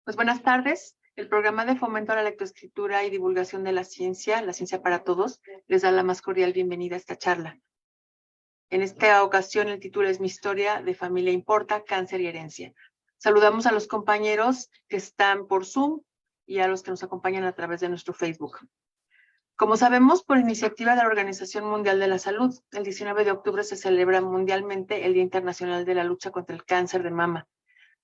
Pues buenas tardes. El programa de fomento a la lectoescritura y divulgación de la ciencia para todos, les da la más cordial bienvenida a esta charla. En esta ocasión el título es Mi historia de familia importa, cáncer y herencia. Saludamos a los compañeros que están por Zoom y a los que nos acompañan a través de nuestro Facebook. Como sabemos, por iniciativa de la Organización Mundial de la Salud, el 19 de octubre se celebra mundialmente el Día Internacional de la Lucha contra el Cáncer de Mama,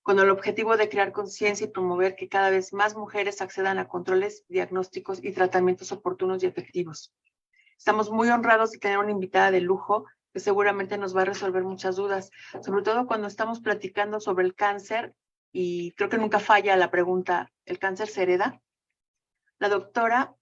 con el objetivo de crear conciencia y promover que cada vez más mujeres accedan a controles, diagnósticos y tratamientos oportunos y efectivos. Estamos muy honrados de tener una invitada de lujo que seguramente nos va a resolver muchas dudas, sobre todo cuando estamos platicando sobre el cáncer, y creo que nunca falla la pregunta, ¿el cáncer se hereda? La doctora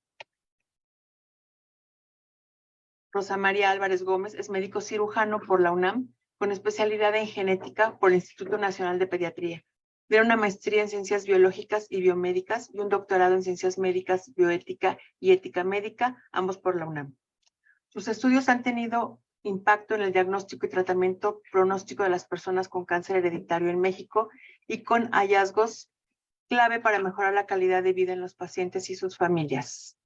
Rosa María Álvarez Gómez es médico cirujano por la UNAM, con especialidad en genética por el Instituto Nacional de Pediatría. Tiene una maestría en ciencias biológicas y biomédicas y un doctorado en ciencias médicas, bioética y ética médica, ambos por la UNAM. Sus estudios han tenido impacto en el diagnóstico y tratamiento pronóstico de las personas con cáncer hereditario en México y con hallazgos clave para mejorar la calidad de vida en los pacientes y sus familias.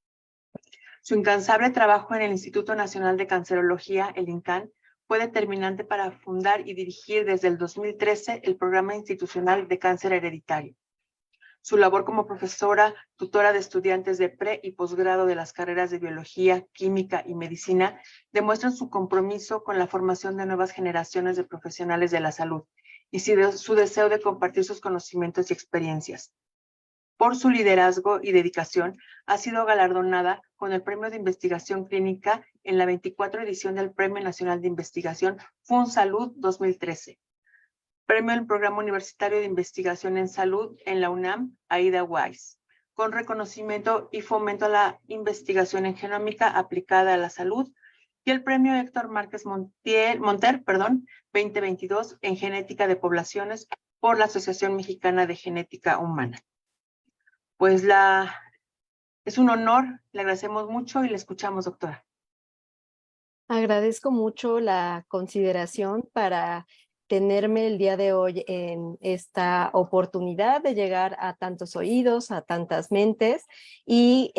Su incansable trabajo en el Instituto Nacional de Cancerología, el INCAN, fue determinante para fundar y dirigir desde el 2013 el Programa Institucional de Cáncer Hereditario. Su labor como profesora, tutora de estudiantes de pre- y posgrado de las carreras de Biología, Química y Medicina demuestran su compromiso con la formación de nuevas generaciones de profesionales de la salud y su deseo de compartir sus conocimientos y experiencias. Por su liderazgo y dedicación, ha sido galardonada con el Premio de Investigación Clínica en la 24 edición del Premio Nacional de Investigación FUNSalud 2013. Premio al Programa Universitario de Investigación en Salud en la UNAM, Aida Weiss, con reconocimiento y fomento a la investigación en genómica aplicada a la salud, y el Premio Héctor Márquez Monter 2022 en Genética de Poblaciones por la Asociación Mexicana de Genética Humana. Pues es un honor, le agradecemos mucho y le escuchamos, doctora. Agradezco mucho la consideración para tenerme el día de hoy en esta oportunidad de llegar a tantos oídos, a tantas mentes, y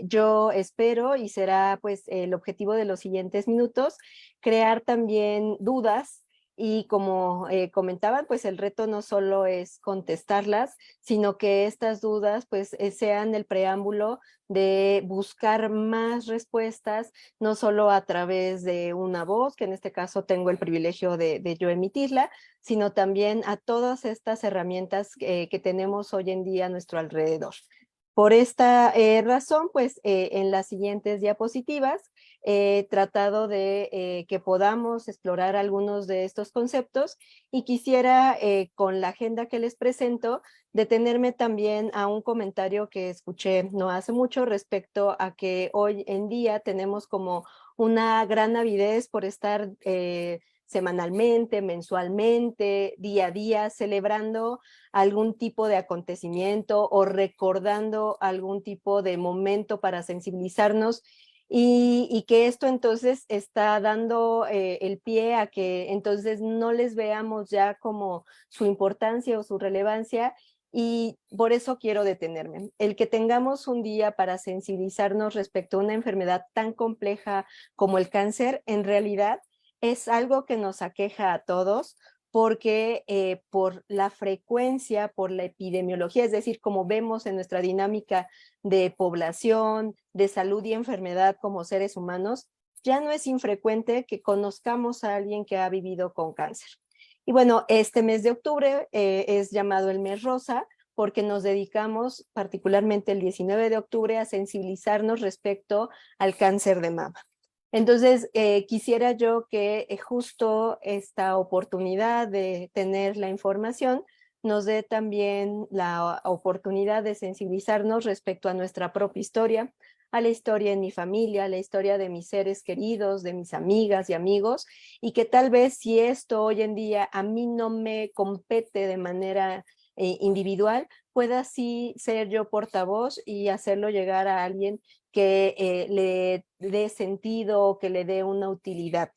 yo espero, y será pues el objetivo de los siguientes minutos, crear también dudas. Y como comentaban, pues el reto no solo es contestarlas, sino que estas dudas pues sean el preámbulo de buscar más respuestas, no solo a través de una voz, que en este caso tengo el privilegio de yo emitirla, sino también a todas estas herramientas que tenemos hoy en día a nuestro alrededor. Por esta razón, pues en las siguientes diapositivas he tratado de que podamos explorar algunos de estos conceptos, y quisiera, con la agenda que les presento, detenerme también a un comentario que escuché no hace mucho respecto a que hoy en día tenemos como una gran avidez por estar semanalmente, mensualmente, día a día, celebrando algún tipo de acontecimiento o recordando algún tipo de momento para sensibilizarnos, y que esto entonces está dando el pie a que entonces no les veamos ya como su importancia o su relevancia. Y por eso quiero detenerme. El que tengamos un día para sensibilizarnos respecto a una enfermedad tan compleja como el cáncer, en realidad es algo que nos aqueja a todos, porque por la frecuencia, por la epidemiología, es decir, como vemos en nuestra dinámica de población, de salud y enfermedad como seres humanos, ya no es infrecuente que conozcamos a alguien que ha vivido con cáncer. Y bueno, este mes de octubre es llamado el mes rosa, porque nos dedicamos particularmente el 19 de octubre a sensibilizarnos respecto al cáncer de mama. Entonces, quisiera yo que justo esta oportunidad de tener la información nos dé también la oportunidad de sensibilizarnos respecto a nuestra propia historia, a la historia de mi familia, a la historia de mis seres queridos, de mis amigas y amigos, y que tal vez si esto hoy en día a mí no me compete de manera individual, pueda sí ser yo portavoz y hacerlo llegar a alguien que le dé sentido, que le dé una utilidad.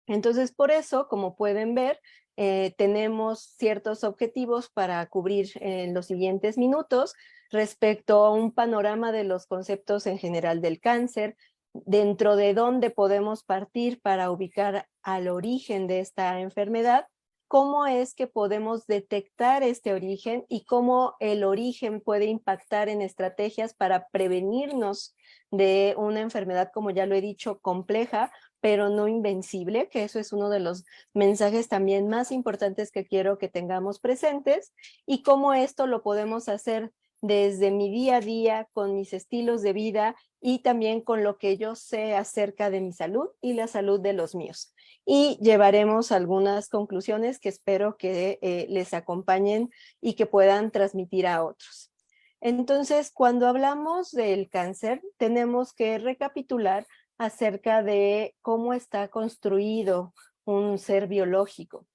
Entonces, por eso, como pueden ver, tenemos ciertos objetivos para cubrir en los siguientes minutos respecto a un panorama de los conceptos en general del cáncer, dentro de dónde podemos partir para ubicar al origen de esta enfermedad, cómo es que podemos detectar este origen y cómo el origen puede impactar en estrategias para prevenirnos de una enfermedad, como ya lo he dicho, compleja, pero no invencible, que eso es uno de los mensajes también más importantes que quiero que tengamos presentes, y cómo esto lo podemos hacer desde mi día a día, con mis estilos de vida y también con lo que yo sé acerca de mi salud y la salud de los míos. Y llevaremos algunas conclusiones que espero que les acompañen y que puedan transmitir a otros. Entonces, cuando hablamos del cáncer, tenemos que recapitular acerca de cómo está construido un ser biológico.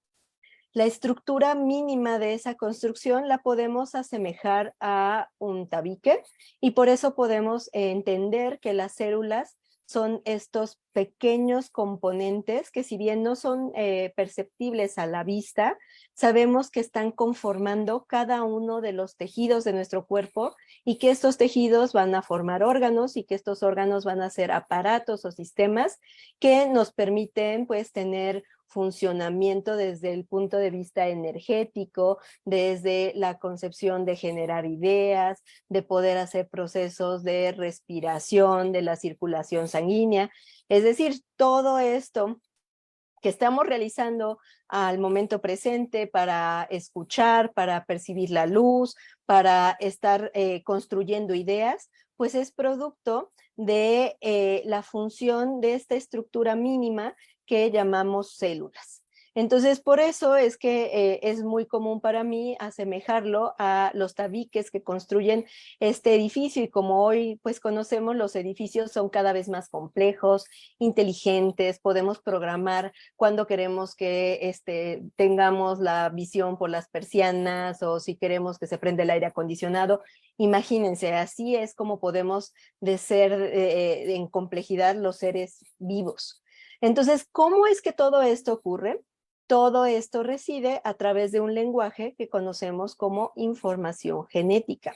La estructura mínima de esa construcción la podemos asemejar a un tabique y por eso podemos entender que las células son estos pequeños componentes que, si bien no son perceptibles a la vista, sabemos que están conformando cada uno de los tejidos de nuestro cuerpo y que estos tejidos van a formar órganos y que estos órganos van a ser aparatos o sistemas que nos permiten pues tener funcionamiento desde el punto de vista energético, desde la concepción de generar ideas, de poder hacer procesos de respiración, de la circulación sanguínea. Es decir, todo esto que estamos realizando al momento presente para escuchar, para percibir la luz, para estar construyendo ideas, pues es producto de la función de esta estructura mínima que llamamos células. Entonces, por eso es que es muy común para mí asemejarlo a los tabiques que construyen este edificio, y como hoy pues conocemos, los edificios son cada vez más complejos, inteligentes, podemos programar cuando queremos que tengamos la visión por las persianas o si queremos que se prenda el aire acondicionado. Imagínense, así es como podemos de ser en complejidad los seres vivos. Entonces, ¿cómo es que todo esto ocurre? Todo esto reside a través de un lenguaje que conocemos como información genética.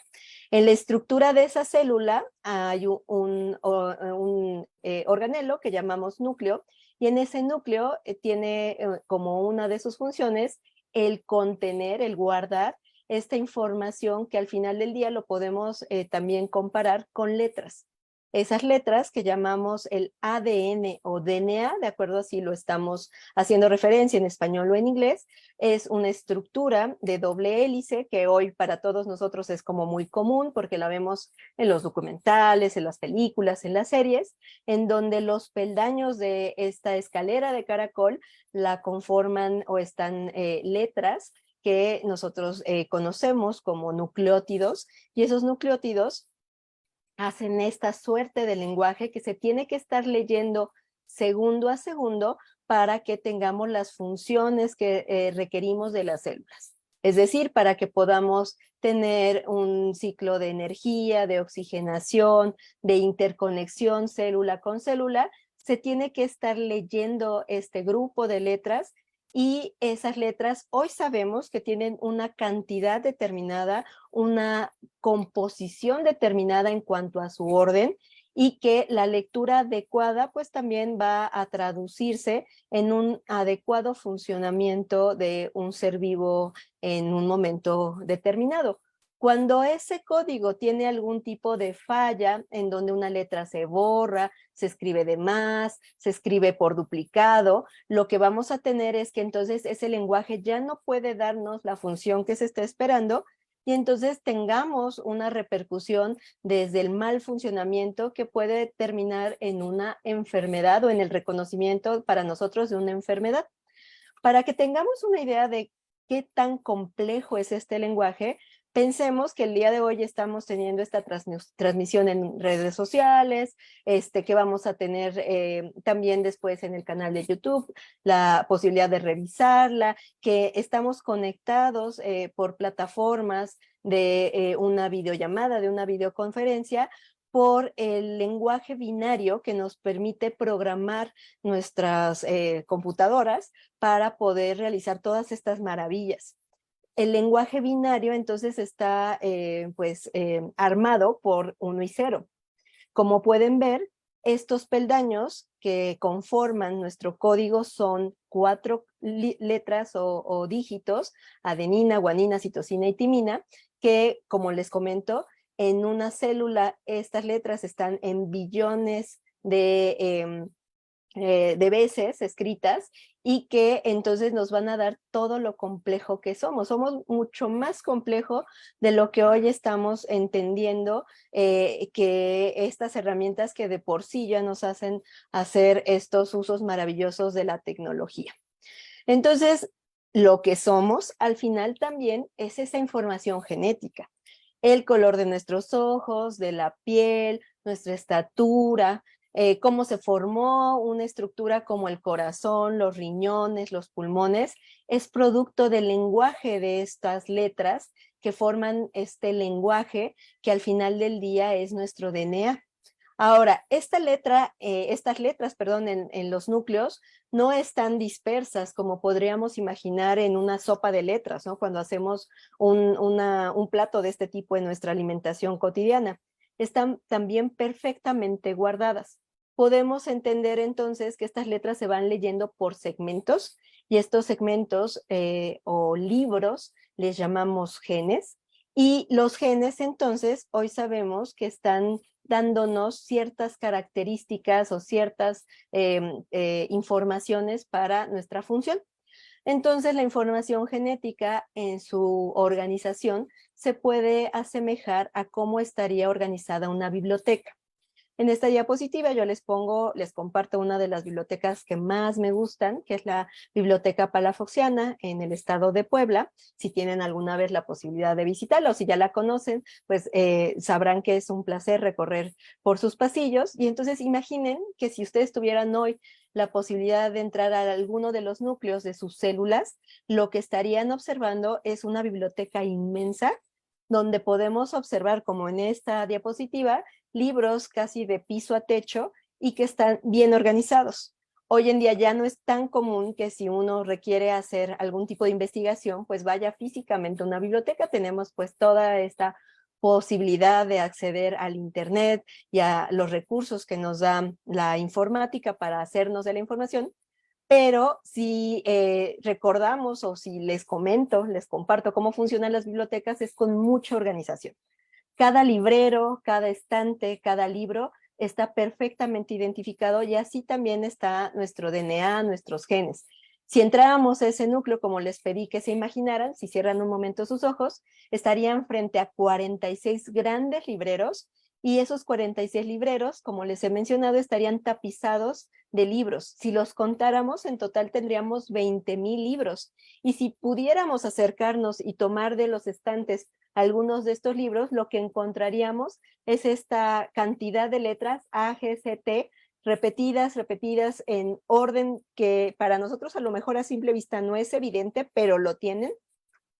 En la estructura de esa célula hay un organelo que llamamos núcleo, y en ese núcleo tiene como una de sus funciones el contener, el guardar esta información que al final del día lo podemos también comparar con letras. Esas letras que llamamos el ADN o DNA, de acuerdo a si lo estamos haciendo referencia en español o en inglés, es una estructura de doble hélice que hoy para todos nosotros es como muy común porque la vemos en los documentales, en las películas, en las series, en donde los peldaños de esta escalera de caracol la conforman o están letras que nosotros conocemos como nucleótidos, y esos nucleótidos hacen esta suerte de lenguaje que se tiene que estar leyendo segundo a segundo para que tengamos las funciones que requerimos de las células. Es decir, para que podamos tener un ciclo de energía, de oxigenación, de interconexión célula con célula, se tiene que estar leyendo este grupo de letras, y esas letras hoy sabemos que tienen una cantidad determinada, una composición determinada en cuanto a su orden, y que la lectura adecuada pues también va a traducirse en un adecuado funcionamiento de un ser vivo en un momento determinado. Cuando ese código tiene algún tipo de falla, en donde una letra se borra, se escribe de más, se escribe por duplicado, lo que vamos a tener es que entonces ese lenguaje ya no puede darnos la función que se está esperando, y entonces tengamos una repercusión desde el mal funcionamiento que puede terminar en una enfermedad o en el reconocimiento para nosotros de una enfermedad. Para que tengamos una idea de qué tan complejo es este lenguaje, pensemos que el día de hoy estamos teniendo esta transmisión en redes sociales, que vamos a tener también después en el canal de YouTube, la posibilidad de revisarla, que estamos conectados por plataformas de una videollamada, de una videoconferencia, por el lenguaje binario que nos permite programar nuestras computadoras para poder realizar todas estas maravillas. El lenguaje binario entonces está armado por 1 y 0. Como pueden ver, estos peldaños que conforman nuestro código son 4 letras o dígitos, adenina, guanina, citosina y timina, que, como les comento, en una célula estas letras están en billones de veces escritas y que entonces nos van a dar todo lo complejo que somos. Somos mucho más complejo de lo que hoy estamos entendiendo, que estas herramientas que de por sí ya nos hacen hacer estos usos maravillosos de la tecnología. Entonces, lo que somos al final también es esa información genética. El color de nuestros ojos, de la piel, nuestra estatura, cómo se formó una estructura como el corazón, los riñones, los pulmones, es producto del lenguaje de estas letras que forman este lenguaje que al final del día es nuestro DNA. Ahora, estas letras, en los núcleos no están dispersas como podríamos imaginar en una sopa de letras, ¿no? Cuando hacemos un plato de este tipo en nuestra alimentación cotidiana. Están también perfectamente guardadas. Podemos entender entonces que estas letras se van leyendo por segmentos y estos segmentos o libros les llamamos genes. Y los genes entonces hoy sabemos que están dándonos ciertas características o ciertas informaciones para nuestra función. Entonces, la información genética en su organización se puede asemejar a cómo estaría organizada una biblioteca. En esta diapositiva yo les comparto una de las bibliotecas que más me gustan, que es la Biblioteca Palafoxiana en el estado de Puebla. Si tienen alguna vez la posibilidad de visitarla o si ya la conocen, pues sabrán que es un placer recorrer por sus pasillos. Y entonces imaginen que si ustedes tuvieran hoy la posibilidad de entrar a alguno de los núcleos de sus células, lo que estarían observando es una biblioteca inmensa donde podemos observar, como en esta diapositiva, libros casi de piso a techo y que están bien organizados. Hoy en día ya no es tan común que si uno requiere hacer algún tipo de investigación, pues vaya físicamente a una biblioteca. Tenemos pues toda esta posibilidad de acceder al internet y a los recursos que nos da la informática para hacernos de la información. Pero si recordamos o si les comparto cómo funcionan las bibliotecas, es con mucha organización. Cada librero, cada estante, cada libro está perfectamente identificado y así también está nuestro DNA, nuestros genes. Si entráramos a ese núcleo, como les pedí que se imaginaran, si cierran un momento sus ojos, estarían frente a 46 grandes libreros y esos 46 libreros, como les he mencionado, estarían tapizados de libros. Si los contáramos, en total tendríamos 20,000 libros. Y si pudiéramos acercarnos y tomar de los estantes algunos de estos libros, lo que encontraríamos es esta cantidad de letras A, G, C, T, repetidas en orden que para nosotros a lo mejor a simple vista no es evidente, pero lo tienen.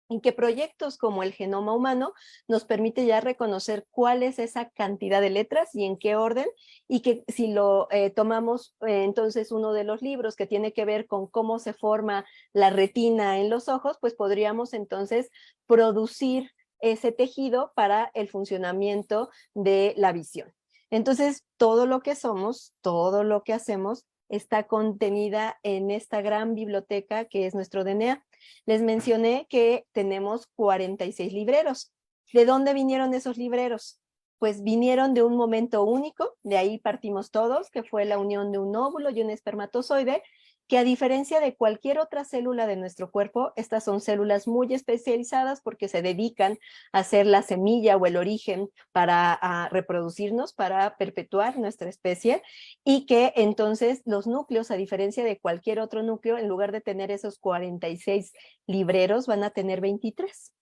Y que proyectos como el genoma humano nos permite ya reconocer cuál es esa cantidad de letras y en qué orden, y que si lo tomamos entonces uno de los libros que tiene que ver con cómo se forma la retina en los ojos, pues podríamos entonces producir ese tejido para el funcionamiento de la visión. Entonces, todo lo que somos, todo lo que hacemos, está contenida en esta gran biblioteca que es nuestro DNA. Les mencioné que tenemos 46 libreros. ¿De dónde vinieron esos libreros? Pues vinieron de un momento único, de ahí partimos todos, que fue la unión de un óvulo y un espermatozoide, que a diferencia de cualquier otra célula de nuestro cuerpo, estas son células muy especializadas porque se dedican a hacer la semilla o el origen para reproducirnos, para perpetuar nuestra especie, y que entonces los núcleos, a diferencia de cualquier otro núcleo, en lugar de tener esos 46 libreros, van a tener 23.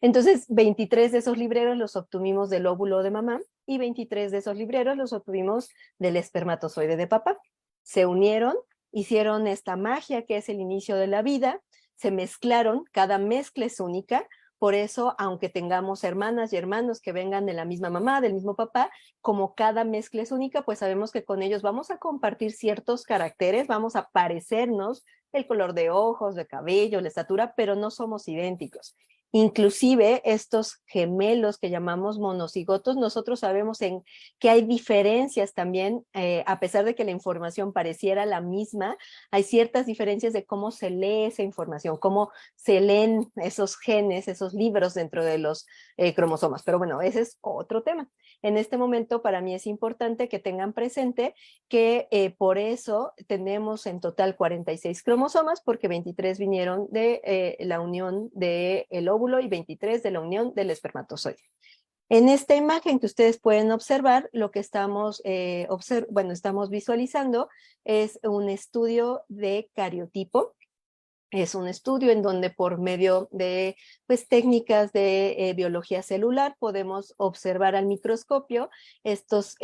Entonces, 23 de esos libreros los obtuvimos del óvulo de mamá y 23 de esos libreros los obtuvimos del espermatozoide de papá. Se unieron, hicieron esta magia que es el inicio de la vida, se mezclaron, cada mezcla es única, Por eso, aunque tengamos hermanas y hermanos que vengan de la misma mamá, del mismo papá, como cada mezcla es única, pues sabemos que con ellos vamos a compartir ciertos caracteres, vamos a parecernos, el color de ojos, de cabello, la estatura, pero no somos idénticos. Inclusive estos gemelos que llamamos monocigotos, nosotros sabemos que hay diferencias también, a pesar de que la información pareciera la misma, hay ciertas diferencias de cómo se lee esa información, cómo se leen esos genes, esos libros dentro de los cromosomas. Pero bueno, ese es otro tema. En este momento para mí es importante que tengan presente que por eso tenemos en total 46 cromosomas, porque 23 vinieron de la unión del óvulo y 23 de la unión del espermatozoide. En esta imagen que ustedes pueden observar, lo que estamos, estamos visualizando es un estudio de cariotipo. Es un estudio en donde por medio de pues, técnicas de biología celular podemos observar al microscopio estos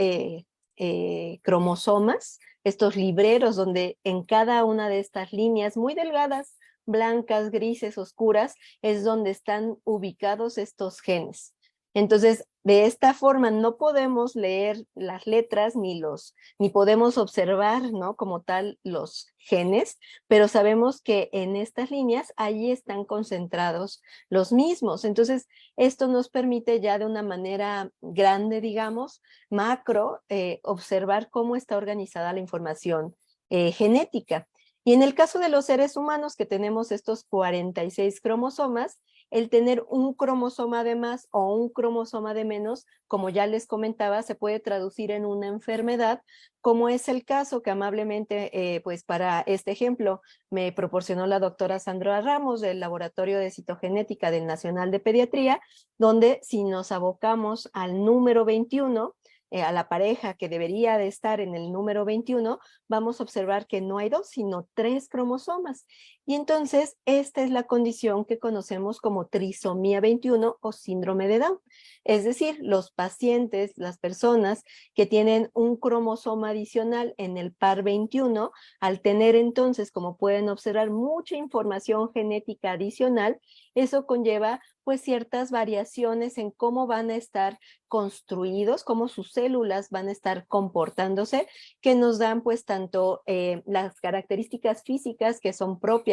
cromosomas, estos libreros donde en cada una de estas líneas muy delgadas, blancas, grises, oscuras, es donde están ubicados estos genes. Entonces, de esta forma no podemos leer las letras ni podemos observar, ¿no? Como tal los genes, pero sabemos que en estas líneas allí están concentrados los mismos. Entonces, esto nos permite ya de una manera grande, digamos, macro, observar cómo está organizada la información genética. Y en el caso de los seres humanos que tenemos estos 46 cromosomas, el tener un cromosoma de más o un cromosoma de menos, como ya les comentaba, se puede traducir en una enfermedad, como es el caso que amablemente, pues para este ejemplo, me proporcionó la doctora Sandra Ramos del Laboratorio de Citogenética del Nacional de Pediatría, donde si nos abocamos al número 21, a la pareja que debería de estar en el número 21, vamos a observar que no hay 2, sino 3 cromosomas. Y entonces, esta es la condición que conocemos como trisomía 21 o síndrome de Down. Es decir, los pacientes, las personas que tienen un cromosoma adicional en el par 21, al tener entonces, como pueden observar, mucha información genética adicional, eso conlleva pues ciertas variaciones en cómo van a estar construidos, cómo sus células van a estar comportándose, que nos dan pues tanto las características físicas que son propias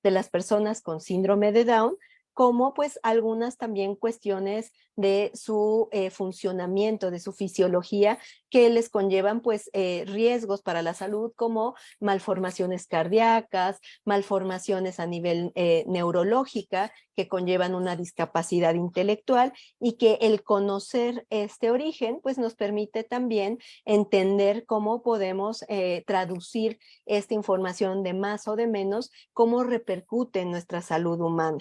de las personas con síndrome de Down, como pues algunas también cuestiones de su funcionamiento, de su fisiología, que les conllevan pues riesgos para la salud como malformaciones cardíacas, malformaciones a nivel neurológica, que conllevan una discapacidad intelectual, y que el conocer este origen pues nos permite también entender cómo podemos traducir esta información de más o de menos, cómo repercute en nuestra salud humana.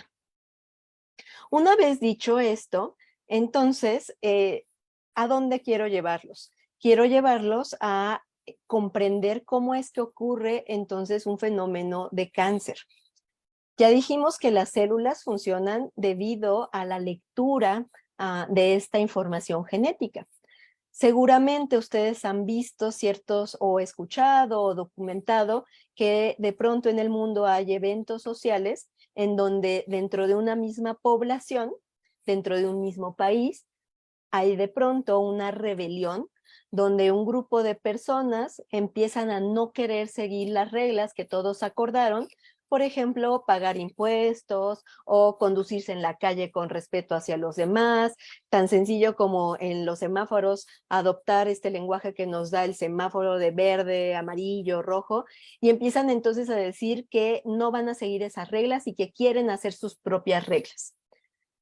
Una vez dicho esto, entonces, ¿a dónde quiero llevarlos? Quiero llevarlos a comprender cómo es que ocurre entonces un fenómeno de cáncer. Ya dijimos que las células funcionan debido a la lectura de esta información genética. Seguramente ustedes han visto ciertos o escuchado o documentado que de pronto en el mundo hay eventos sociales en donde dentro de una misma población, dentro de un mismo país, hay de pronto una rebelión donde un grupo de personas empiezan a no querer seguir las reglas que todos acordaron, por ejemplo, pagar impuestos o conducirse en la calle con respeto hacia los demás, tan sencillo como en los semáforos adoptar este lenguaje que nos da el semáforo de verde, amarillo, rojo, y empiezan entonces a decir que no van a seguir esas reglas y que quieren hacer sus propias reglas.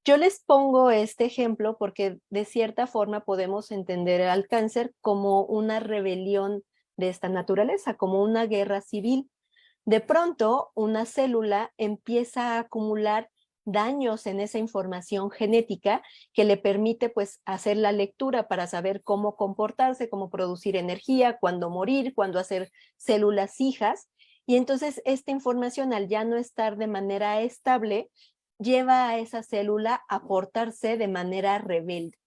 Yo les pongo este ejemplo porque de cierta forma podemos entender al cáncer como una rebelión de esta naturaleza, como una guerra civil. De pronto, una célula empieza a acumular daños en esa información genética que le permite pues hacer la lectura para saber cómo comportarse, cómo producir energía, cuándo morir, cuándo hacer células hijas. Y entonces esta información, al ya no estar de manera estable, lleva a esa célula a portarse de manera rebelde.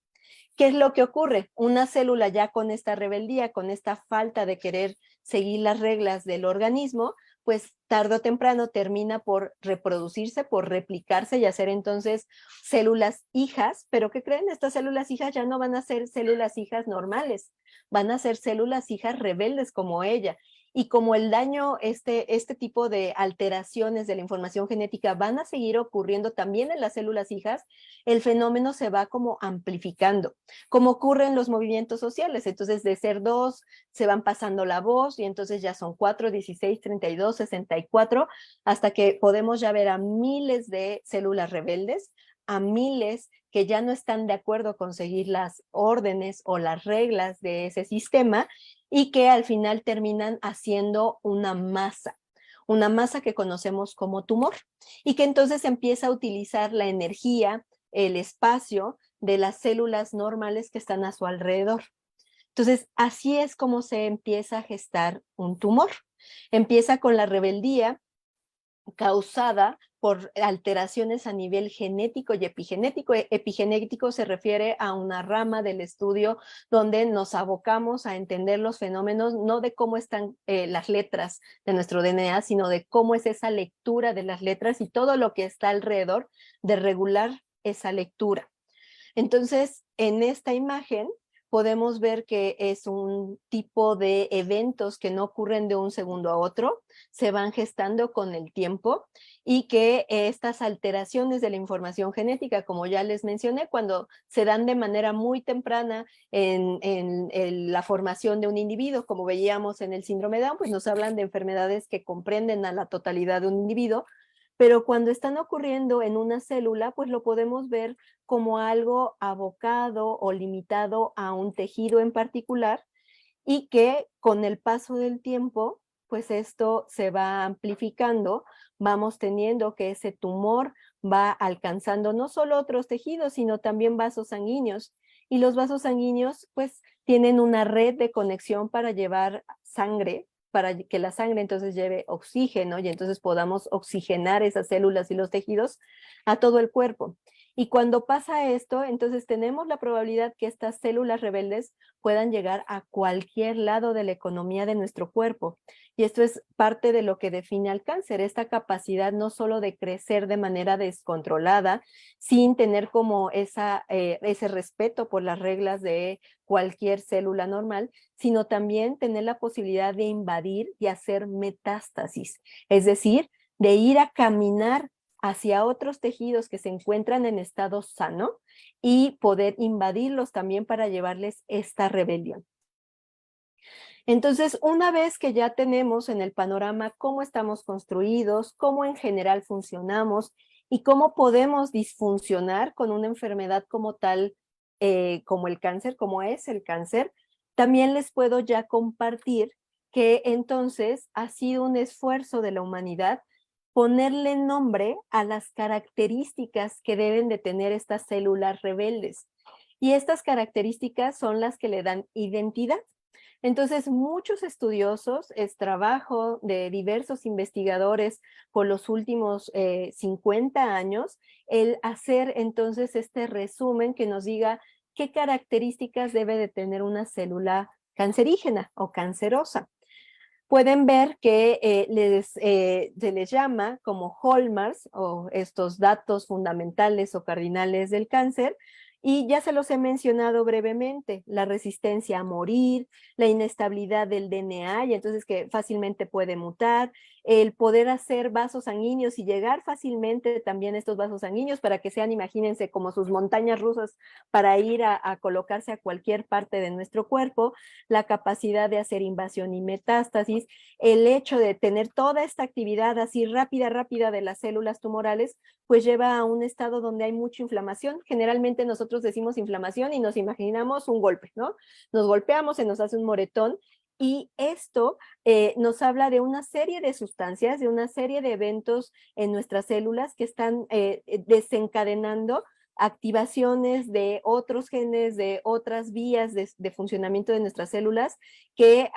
¿Qué es lo que ocurre? Una célula ya con esta rebeldía, con esta falta de querer seguir las reglas del organismo, pues tarde o temprano termina por reproducirse, por replicarse y hacer entonces células hijas, pero ¿qué creen? Estas células hijas ya no van a ser células hijas normales, van a ser células hijas rebeldes como ella. Y como el daño, este tipo de alteraciones de la información genética van a seguir ocurriendo también en las células hijas, el fenómeno se va como amplificando, como ocurre en los movimientos sociales. Entonces, de ser 2, se van pasando la voz y entonces ya son 4, 16, 32, 64, hasta que podemos ya ver a miles de células rebeldes, a miles que ya no están de acuerdo con seguir las órdenes o las reglas de ese sistema y que al final terminan haciendo una masa que conocemos como tumor y que entonces empieza a utilizar la energía, el espacio de las células normales que están a su alrededor. Entonces, así es como se empieza a gestar un tumor. Empieza con la rebeldía causada por alteraciones a nivel genético y epigenético. Epigenético se refiere a una rama del estudio donde nos abocamos a entender los fenómenos, no de cómo están las letras de nuestro DNA, sino de cómo es esa lectura de las letras y todo lo que está alrededor de regular esa lectura. Entonces, en esta imagen podemos ver que es un tipo de eventos que no ocurren de un segundo a otro, se van gestando con el tiempo y que estas alteraciones de la información genética, como ya les mencioné, cuando se dan de manera muy temprana en la formación de un individuo, como veíamos en el síndrome de Down, pues nos hablan de enfermedades que comprenden a la totalidad de un individuo, pero cuando están ocurriendo en una célula, pues lo podemos ver como algo abocado o limitado a un tejido en particular y que con el paso del tiempo, pues esto se va amplificando, vamos teniendo que ese tumor va alcanzando no solo otros tejidos, sino también vasos sanguíneos. Y los vasos sanguíneos, pues, tienen una red de conexión para llevar sangre, para que la sangre entonces lleve oxígeno y entonces podamos oxigenar esas células y los tejidos a todo el cuerpo. Y cuando pasa esto, entonces tenemos la probabilidad que estas células rebeldes puedan llegar a cualquier lado de la economía de nuestro cuerpo. Y esto es parte de lo que define al cáncer, esta capacidad no solo de crecer de manera descontrolada, sin tener como ese respeto por las reglas de cualquier célula normal, sino también tener la posibilidad de invadir y hacer metástasis, es decir, de ir a caminar hacia otros tejidos que se encuentran en estado sano y poder invadirlos también para llevarles esta rebelión. Entonces, una vez que ya tenemos en el panorama cómo estamos construidos, cómo en general funcionamos y cómo podemos disfuncionar con una enfermedad como tal, como el cáncer, como es el cáncer, también les puedo ya compartir que entonces ha sido un esfuerzo de la humanidad ponerle nombre a las características que deben de tener estas células rebeldes. Y estas características son las que le dan identidad. Entonces, muchos estudiosos, es trabajo de diversos investigadores por los últimos 50 años, el hacer entonces este resumen que nos diga qué características debe de tener una célula cancerígena o cancerosa. Pueden ver que se les llama como hallmarks o estos datos fundamentales o cardinales del cáncer, y ya se los he mencionado brevemente: la resistencia a morir, la inestabilidad del DNA, y entonces que fácilmente puede mutar, el poder hacer vasos sanguíneos y llegar fácilmente también a estos vasos sanguíneos para que sean, imagínense, como sus montañas rusas para ir a colocarse a cualquier parte de nuestro cuerpo, la capacidad de hacer invasión y metástasis, el hecho de tener toda esta actividad así rápida de las células tumorales, pues lleva a un estado donde hay mucha inflamación. Generalmente nosotros decimos inflamación y nos imaginamos un golpe, ¿no? Nos golpeamos, se nos hace un moretón, y esto nos habla de una serie de sustancias, de una serie de eventos en nuestras células que están desencadenando activaciones de otros genes, de otras vías de funcionamiento de nuestras células que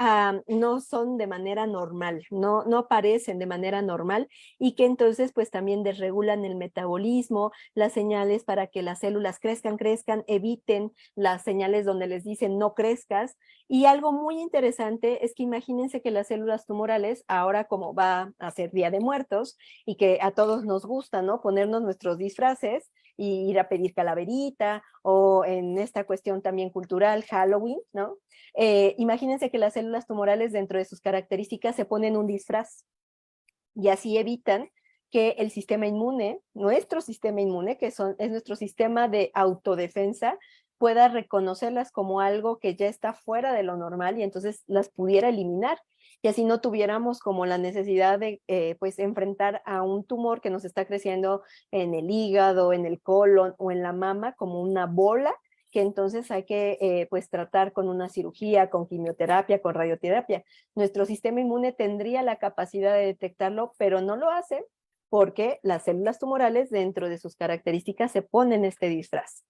no son de manera normal, no aparecen de manera normal y que entonces pues también desregulan el metabolismo, las señales para que las células crezcan, eviten las señales donde les dicen no crezcas. Y algo muy interesante es que imagínense que las células tumorales, ahora como va a ser Día de Muertos y que a todos nos gusta, ¿no? Ponernos nuestros disfraces y ir a pedir calaverita, o en esta cuestión también cultural, Halloween, ¿no? Imagínense que las células tumorales dentro de sus características se ponen un disfraz y así evitan que el sistema inmune, nuestro sistema inmune, que es nuestro sistema de autodefensa, pueda reconocerlas como algo que ya está fuera de lo normal y entonces las pudiera eliminar. Y así no tuviéramos como la necesidad de pues enfrentar a un tumor que nos está creciendo en el hígado, en el colon o en la mama como una bola que entonces hay que pues tratar con una cirugía, con quimioterapia, con radioterapia. Nuestro sistema inmune tendría la capacidad de detectarlo, pero no lo hace porque las células tumorales dentro de sus características se ponen este disfraz.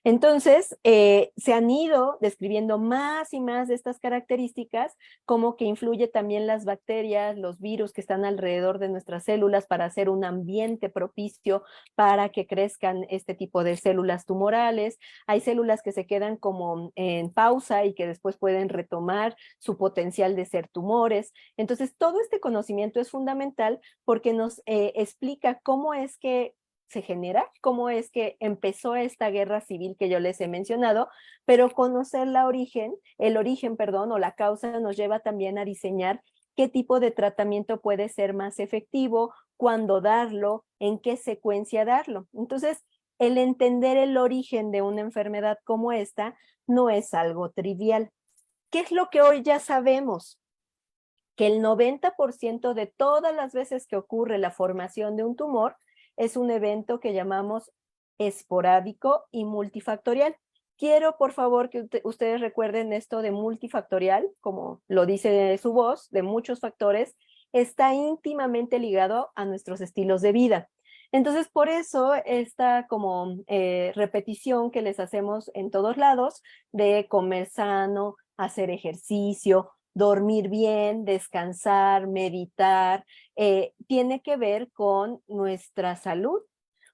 Entonces, se han ido describiendo más y más de estas características, como que influye también las bacterias, los virus que están alrededor de nuestras células para hacer un ambiente propicio para que crezcan este tipo de células tumorales. Hay células que se quedan como en pausa y que después pueden retomar su potencial de ser tumores. Entonces, todo este conocimiento es fundamental porque nos explica cómo es que se genera, cómo es que empezó esta guerra civil que yo les he mencionado, pero conocer el origen, perdón, o la causa nos lleva también a diseñar qué tipo de tratamiento puede ser más efectivo, cuándo darlo, en qué secuencia darlo. Entonces, el entender el origen de una enfermedad como esta no es algo trivial. ¿Qué es lo que hoy ya sabemos? Que el 90% de todas las veces que ocurre la formación de un tumor es un evento que llamamos esporádico y multifactorial. Quiero, por favor, que ustedes recuerden esto de multifactorial, como lo dice su voz, de muchos factores, está íntimamente ligado a nuestros estilos de vida. Entonces, por eso esta como repetición que les hacemos en todos lados de comer sano, hacer ejercicio, dormir bien, descansar, meditar, tiene que ver con nuestra salud,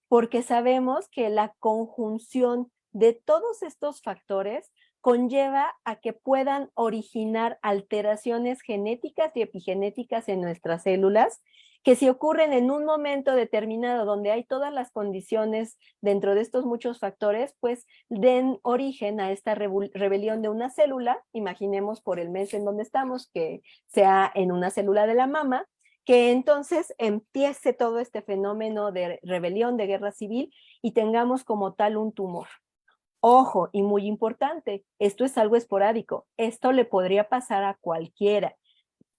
porque sabemos que la conjunción de todos estos factores conlleva a que puedan originar alteraciones genéticas y epigenéticas en nuestras células, que si ocurren en un momento determinado donde hay todas las condiciones dentro de estos muchos factores, pues den origen a esta rebelión de una célula, imaginemos por el mes en donde estamos, que sea en una célula de la mama, que entonces empiece todo este fenómeno de rebelión, de guerra civil, y tengamos como tal un tumor. Ojo, y muy importante, esto es algo esporádico, esto le podría pasar a cualquiera.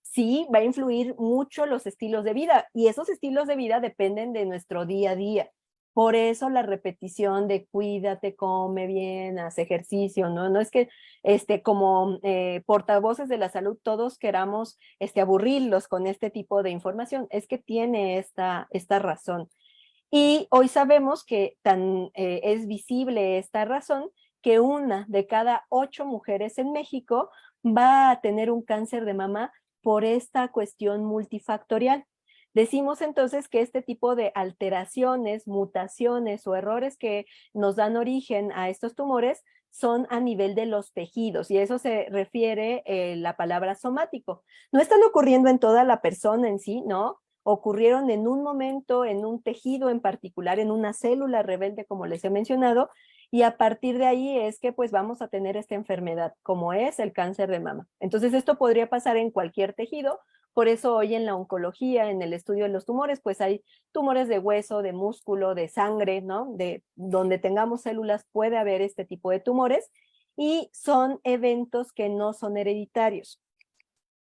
Sí, va a influir mucho los estilos de vida, y esos estilos de vida dependen de nuestro día a día. Por eso la repetición de cuídate, come bien, haz ejercicio, ¿no? No es que como portavoces de la salud todos queramos aburrirlos con este tipo de información, es que tiene esta razón. Y hoy sabemos que es visible esta razón que una de cada 8 mujeres en México va a tener un cáncer de mama por esta cuestión multifactorial. Decimos entonces que este tipo de alteraciones, mutaciones o errores que nos dan origen a estos tumores son a nivel de los tejidos, y eso se refiere la palabra somático. No están ocurriendo en toda la persona en sí, ¿no? Ocurrieron en un momento, en un tejido en particular, en una célula rebelde, como les he mencionado, y a partir de ahí es que pues vamos a tener esta enfermedad, como es el cáncer de mama. Entonces esto podría pasar en cualquier tejido, por eso hoy en la oncología, en el estudio de los tumores, pues hay tumores de hueso, de músculo, de sangre, ¿no? De donde tengamos células puede haber este tipo de tumores, y son eventos que no son hereditarios.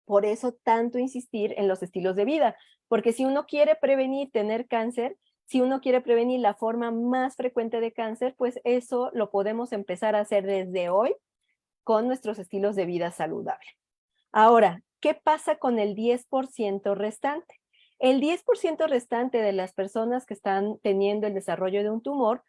Por eso tanto insistir en los estilos de vida, porque si uno quiere prevenir tener cáncer, si uno quiere prevenir la forma más frecuente de cáncer, pues eso lo podemos empezar a hacer desde hoy con nuestros estilos de vida saludable. Ahora, ¿qué pasa con el 10% restante? El 10% restante de las personas que están teniendo el desarrollo de un tumor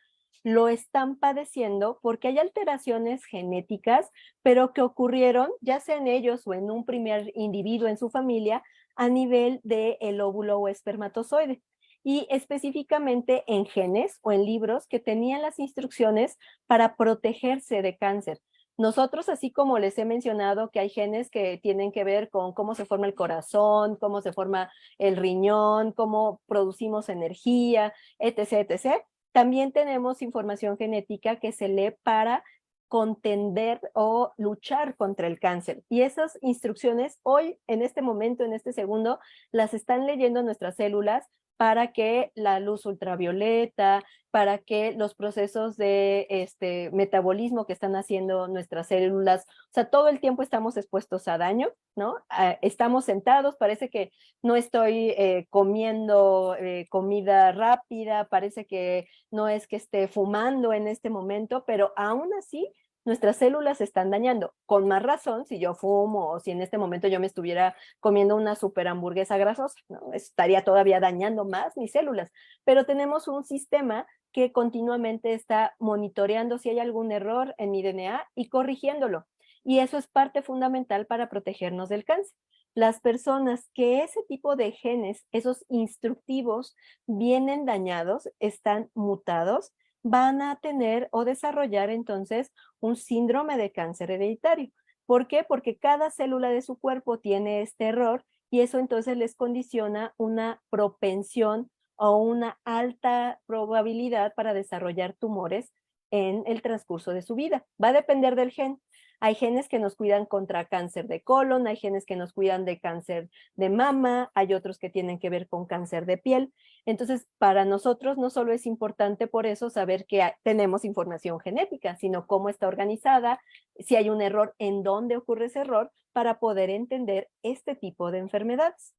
lo están padeciendo porque hay alteraciones genéticas, pero que ocurrieron ya sea en ellos o en un primer individuo en su familia a nivel del óvulo o espermatozoide y específicamente en genes o en libros que tenían las instrucciones para protegerse de cáncer. Nosotros, así como les he mencionado que hay genes que tienen que ver con cómo se forma el corazón, cómo se forma el riñón, cómo producimos energía, etc., etc., también tenemos información genética que se lee para contender o luchar contra el cáncer. Y esas instrucciones hoy, en este momento, en este segundo, las están leyendo nuestras células para que la luz ultravioleta, para que los procesos de metabolismo que están haciendo nuestras células, o sea, todo el tiempo estamos expuestos a daño, ¿no? Estamos sentados, parece que no estoy comiendo comida rápida, parece que no es que esté fumando en este momento, pero aún así nuestras células se están dañando. Con más razón, si yo fumo o si en este momento yo me estuviera comiendo una super hamburguesa grasosa, ¿no? Estaría todavía dañando más mis células. Pero tenemos un sistema que continuamente está monitoreando si hay algún error en mi DNA y corrigiéndolo. Y eso es parte fundamental para protegernos del cáncer. Las personas que ese tipo de genes, esos instructivos, vienen dañados, están mutados, van a tener o desarrollar entonces un síndrome de cáncer hereditario. ¿Por qué? Porque cada célula de su cuerpo tiene este error y eso entonces les condiciona una propensión o una alta probabilidad para desarrollar tumores en el transcurso de su vida. Va a depender del gen. Hay genes que nos cuidan contra cáncer de colon, hay genes que nos cuidan de cáncer de mama, hay otros que tienen que ver con cáncer de piel. Entonces, para nosotros no solo es importante por eso saber que tenemos información genética, sino cómo está organizada, si hay un error, en dónde ocurre ese error, para poder entender este tipo de enfermedades.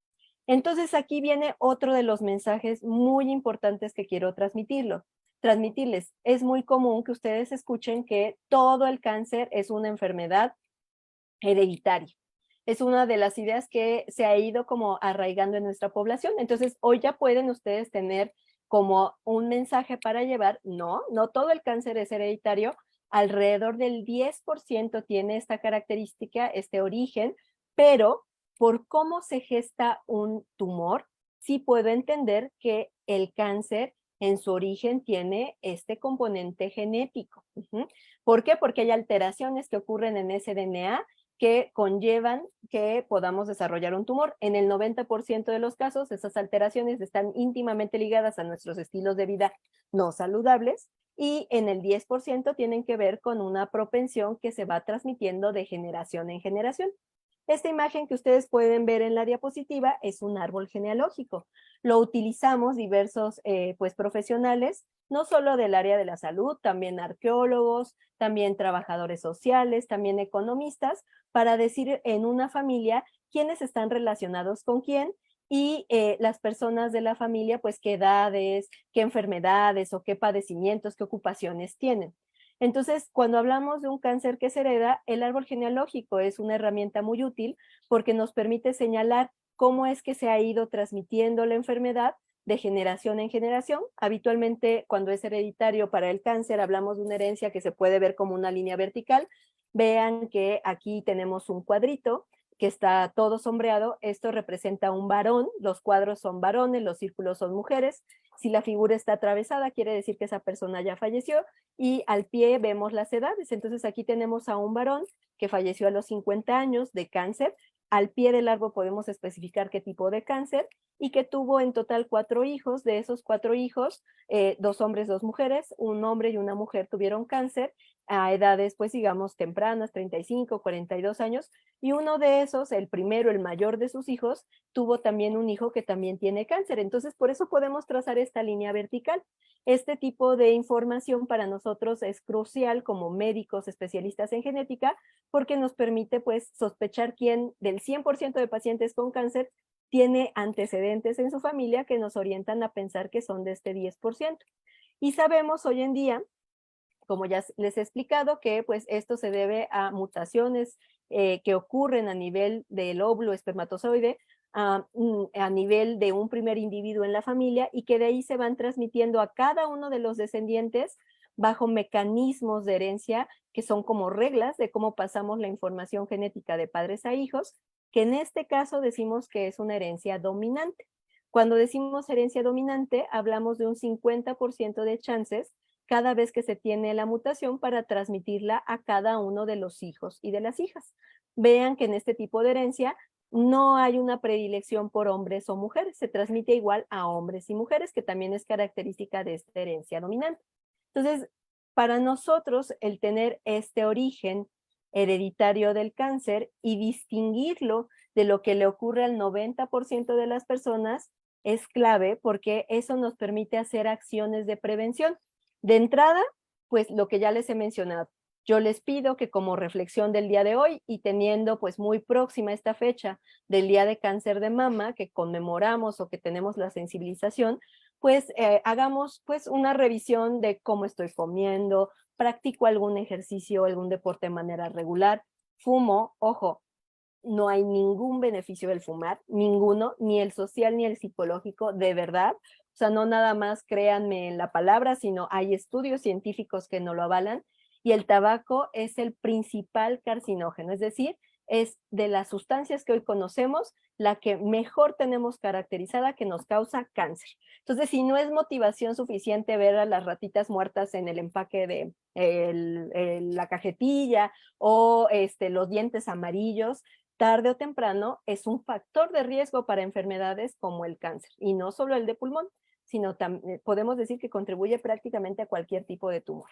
Entonces, aquí viene otro de los mensajes muy importantes que quiero transmitirles. Es muy común que ustedes escuchen que todo el cáncer es una enfermedad hereditaria. Es una de las ideas que se ha ido como arraigando en nuestra población. Entonces, hoy ya pueden ustedes tener como un mensaje para llevar, no todo el cáncer es hereditario, alrededor del 10% tiene esta característica, este origen, pero por cómo se gesta un tumor, sí puedo entender que el cáncer en su origen tiene este componente genético. ¿Por qué? Porque hay alteraciones que ocurren en ese DNA que conllevan que podamos desarrollar un tumor. En el 90% de los casos, esas alteraciones están íntimamente ligadas a nuestros estilos de vida no saludables y en el 10% tienen que ver con una propensión que se va transmitiendo de generación en generación. Esta imagen que ustedes pueden ver en la diapositiva es un árbol genealógico. Lo utilizamos diversos profesionales, no solo del área de la salud, también arqueólogos, también trabajadores sociales, también economistas, para decir en una familia quiénes están relacionados con quién y las personas de la familia, pues qué edades, qué enfermedades o qué padecimientos, qué ocupaciones tienen. Entonces, cuando hablamos de un cáncer que se hereda, el árbol genealógico es una herramienta muy útil porque nos permite señalar cómo es que se ha ido transmitiendo la enfermedad de generación en generación. Habitualmente, cuando es hereditario para el cáncer, hablamos de una herencia que se puede ver como una línea vertical. Vean que aquí tenemos un cuadrito que está todo sombreado. Esto representa un varón, los cuadros son varones, los círculos son mujeres. Si la figura está atravesada, quiere decir que esa persona ya falleció y al pie vemos las edades. Entonces aquí tenemos a un varón que falleció a los 50 años de cáncer. Al pie del árbol podemos especificar qué tipo de cáncer y que tuvo en total 4 hijos. De esos 4 hijos, 2 hombres, 2 mujeres, un hombre y una mujer tuvieron cáncer a edades, pues digamos, tempranas, 35, 42 años, y uno de esos, el primero, el mayor de sus hijos, tuvo también un hijo que también tiene cáncer. Entonces, por eso podemos trazar esta línea vertical. Este tipo de información para nosotros es crucial como médicos especialistas en genética porque nos permite, pues, sospechar quién del 100% de pacientes con cáncer tiene antecedentes en su familia que nos orientan a pensar que son de este 10%. Y sabemos hoy en día, como ya les he explicado, que pues esto se debe a mutaciones que ocurren a nivel del óvulo espermatozoide, a nivel de un primer individuo en la familia y que de ahí se van transmitiendo a cada uno de los descendientes bajo mecanismos de herencia que son como reglas de cómo pasamos la información genética de padres a hijos, que en este caso decimos que es una herencia dominante. Cuando decimos herencia dominante, hablamos de un 50% de chances cada vez que se tiene la mutación para transmitirla a cada uno de los hijos y de las hijas. Vean que en este tipo de herencia no hay una predilección por hombres o mujeres, se transmite igual a hombres y mujeres, que también es característica de esta herencia dominante. Entonces, para nosotros, el tener este origen hereditario del cáncer y distinguirlo de lo que le ocurre al 90% de las personas es clave, porque eso nos permite hacer acciones de prevención. De entrada, pues lo que ya les he mencionado, yo les pido que como reflexión del día de hoy y teniendo pues muy próxima esta fecha del Día de Cáncer de Mama que conmemoramos o que tenemos la sensibilización, pues hagamos pues una revisión de cómo estoy comiendo, practico algún ejercicio, algún deporte de manera regular, fumo, ojo, no hay ningún beneficio del fumar, ninguno, ni el social ni el psicológico, de verdad. O sea, no nada más créanme en la palabra, sino hay estudios científicos que no lo avalan. Y el tabaco es el principal carcinógeno, es decir, es de las sustancias que hoy conocemos la que mejor tenemos caracterizada que nos causa cáncer. Entonces, si no es motivación suficiente ver a las ratitas muertas en el empaque de la cajetilla o los dientes amarillos, tarde o temprano es un factor de riesgo para enfermedades como el cáncer, y no solo el de pulmón, sino también podemos decir que contribuye prácticamente a cualquier tipo de tumor.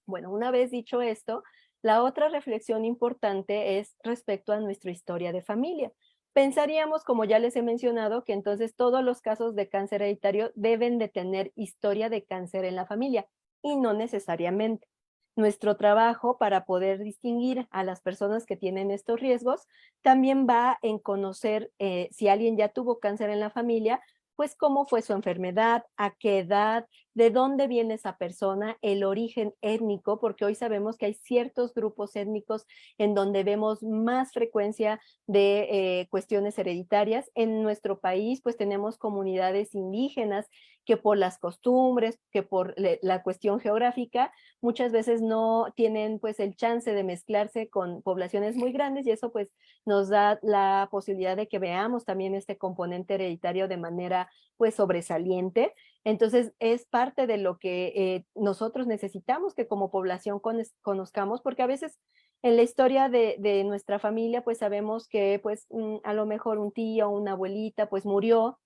Bueno, una vez dicho esto, la otra reflexión importante es respecto a nuestra historia de familia. Pensaríamos, como ya les he mencionado, que entonces todos los casos de cáncer hereditario deben de tener historia de cáncer en la familia, y no necesariamente. Nuestro trabajo para poder distinguir a las personas que tienen estos riesgos también va en conocer si alguien ya tuvo cáncer en la familia, pues cómo fue su enfermedad, a qué edad, de dónde viene esa persona, el origen étnico, porque hoy sabemos que hay ciertos grupos étnicos en donde vemos más frecuencia de cuestiones hereditarias. En nuestro país, pues tenemos comunidades indígenas que por las costumbres, que por la cuestión geográfica, muchas veces no tienen pues el chance de mezclarse con poblaciones muy grandes, y eso pues nos da la posibilidad de que veamos también este componente hereditario de manera pues sobresaliente. Entonces es parte de lo que nosotros necesitamos que como población conozcamos, porque a veces en la historia de nuestra familia pues sabemos que pues a lo mejor un tío o una abuelita pues murió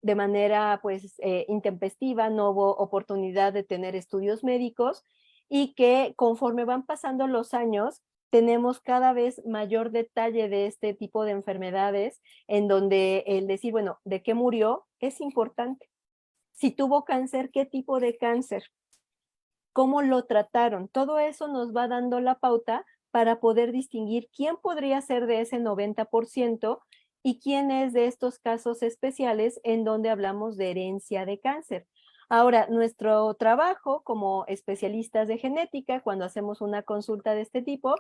de manera pues intempestiva, no hubo oportunidad de tener estudios médicos, y que conforme van pasando los años tenemos cada vez mayor detalle de este tipo de enfermedades, en donde el decir, bueno, ¿de qué murió? Es importante. Si tuvo cáncer, ¿qué tipo de cáncer? ¿Cómo lo trataron? Todo eso nos va dando la pauta para poder distinguir quién podría ser de ese 90% y quién es de estos casos especiales en donde hablamos de herencia de cáncer. Ahora, nuestro trabajo como especialistas de genética, cuando hacemos una consulta de este tipo,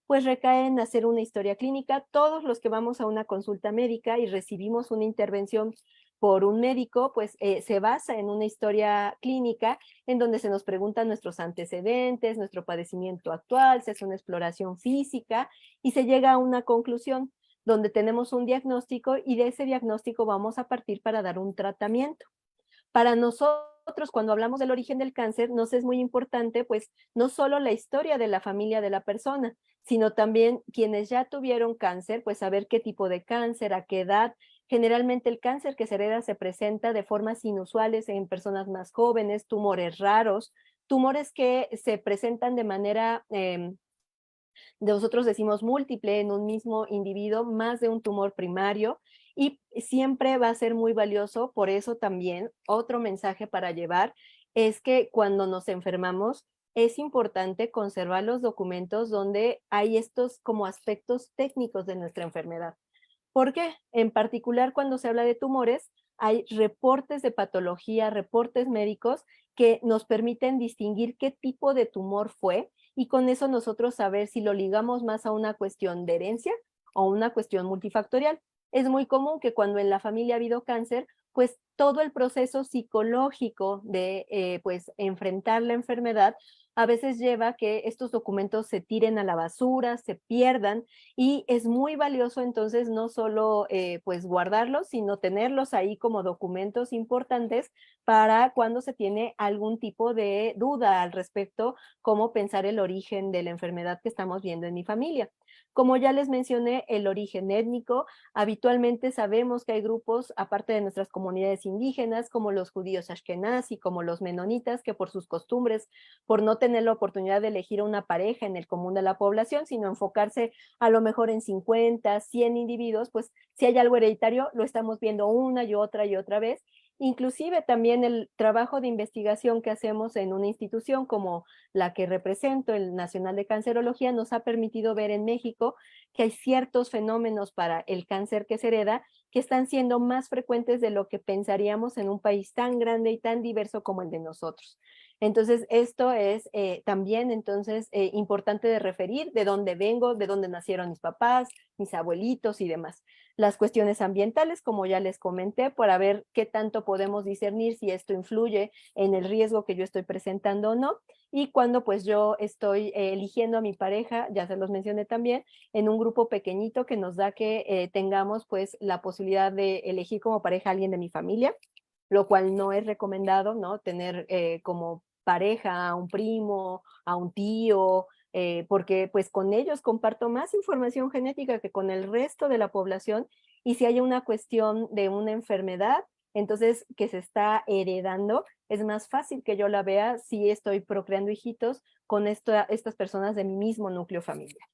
pues recae en hacer una historia clínica. Todos los que vamos a una consulta médica y recibimos una intervención por un médico, pues se basa en una historia clínica en donde se nos preguntan nuestros antecedentes, nuestro padecimiento actual, se hace una exploración física y se llega a una conclusión donde tenemos un diagnóstico, y de ese diagnóstico vamos a partir para dar un tratamiento. Para nosotros, cuando hablamos del origen del cáncer, nos es muy importante, pues, no solo la historia de la familia de la persona, sino también quienes ya tuvieron cáncer, pues saber qué tipo de cáncer, a qué edad. Generalmente el cáncer que se hereda se presenta de formas inusuales en personas más jóvenes, tumores raros, tumores que se presentan de manera nosotros decimos múltiple en un mismo individuo, más de un tumor primario, y siempre va a ser muy valioso. Por eso también otro mensaje para llevar es que cuando nos enfermamos es importante conservar los documentos donde hay estos como aspectos técnicos de nuestra enfermedad. ¿Por qué? En particular, cuando se habla de tumores, hay reportes de patología, reportes médicos que nos permiten distinguir qué tipo de tumor fue, y con eso nosotros saber si lo ligamos más a una cuestión de herencia o una cuestión multifactorial. Es muy común que cuando en la familia ha habido cáncer, pues todo el proceso psicológico de pues enfrentar la enfermedad a veces lleva a que estos documentos se tiren a la basura, se pierdan, y es muy valioso entonces no solo pues guardarlos, sino tenerlos ahí como documentos importantes para cuando se tiene algún tipo de duda al respecto, cómo pensar el origen de la enfermedad que estamos viendo en mi familia. Como ya les mencioné, el origen étnico, habitualmente sabemos que hay grupos, aparte de nuestras comunidades indígenas, como los judíos ashkenazí, como los menonitas, que por sus costumbres, por no tener la oportunidad de elegir una pareja en el común de la población, sino enfocarse a lo mejor en 50, 100 individuos, pues si hay algo hereditario, lo estamos viendo una y otra vez. Inclusive también el trabajo de investigación que hacemos en una institución como la que represento, el Nacional de Cancerología, nos ha permitido ver en México que hay ciertos fenómenos para el cáncer que se hereda que están siendo más frecuentes de lo que pensaríamos en un país tan grande y tan diverso como el de nosotros. Entonces, esto es también entonces importante de referir de dónde vengo, de dónde nacieron mis papás, mis abuelitos y demás. Las cuestiones ambientales, como ya les comenté, para ver qué tanto podemos discernir si esto influye en el riesgo que yo estoy presentando o no. Y cuando pues yo estoy eligiendo a mi pareja, ya se los mencioné también, en un grupo pequeñito que nos da que tengamos pues la posibilidad de elegir como pareja a alguien de mi familia, lo cual no es recomendado, ¿no? Tener como pareja a un primo, a un tío, porque pues con ellos comparto más información genética que con el resto de la población, y si hay una cuestión de una enfermedad, entonces que se está heredando, es más fácil que yo la vea si estoy procreando hijitos con estas personas de mi mismo núcleo familiar.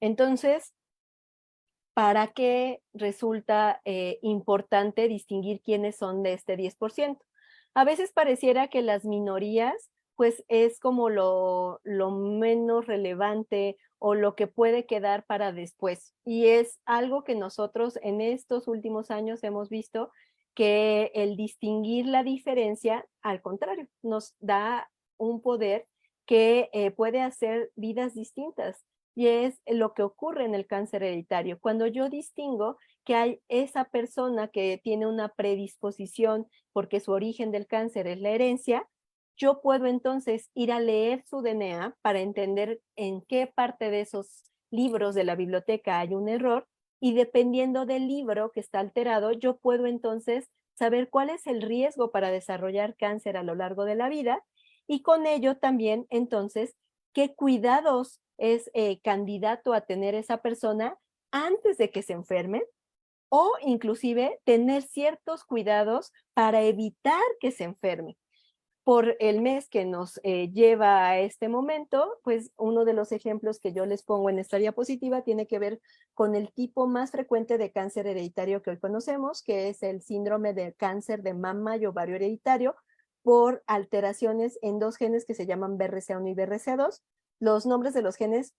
Entonces, ¿para qué resulta importante distinguir quiénes son de este 10%? A veces pareciera que las minorías, pues es como lo menos relevante o lo que puede quedar para después. Y es algo que nosotros en estos últimos años hemos visto que el distinguir la diferencia, al contrario, nos da un poder que puede hacer vidas distintas. Y es lo que ocurre en el cáncer hereditario. Cuando yo distingo que hay esa persona que tiene una predisposición porque su origen del cáncer es la herencia, yo puedo entonces ir a leer su DNA para entender en qué parte de esos libros de la biblioteca hay un error, y dependiendo del libro que está alterado, yo puedo entonces saber cuál es el riesgo para desarrollar cáncer a lo largo de la vida, y con ello también entonces qué cuidados es candidato a tener esa persona antes de que se enferme, o inclusive tener ciertos cuidados para evitar que se enferme. Por el mes que nos lleva a este momento, pues uno de los ejemplos que yo les pongo en esta diapositiva tiene que ver con el tipo más frecuente de cáncer hereditario que hoy conocemos, que es el síndrome de cáncer de mama y ovario hereditario por alteraciones en dos genes que se llaman BRCA1 y BRCA2. Los nombres de los genes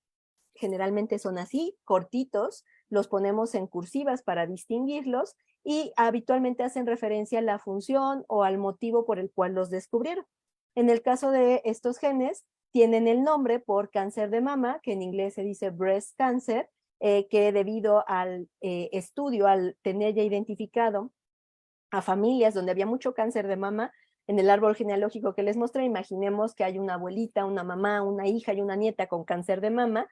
generalmente son así, cortitos, los ponemos en cursivas para distinguirlos, y habitualmente hacen referencia a la función o al motivo por el cual los descubrieron. En el caso de estos genes, tienen el nombre por cáncer de mama, que en inglés se dice breast cancer, que debido al estudio, al tener ya identificado a familias donde había mucho cáncer de mama, en el árbol genealógico que les mostré, imaginemos que hay una abuelita, una mamá, una hija y una nieta con cáncer de mama.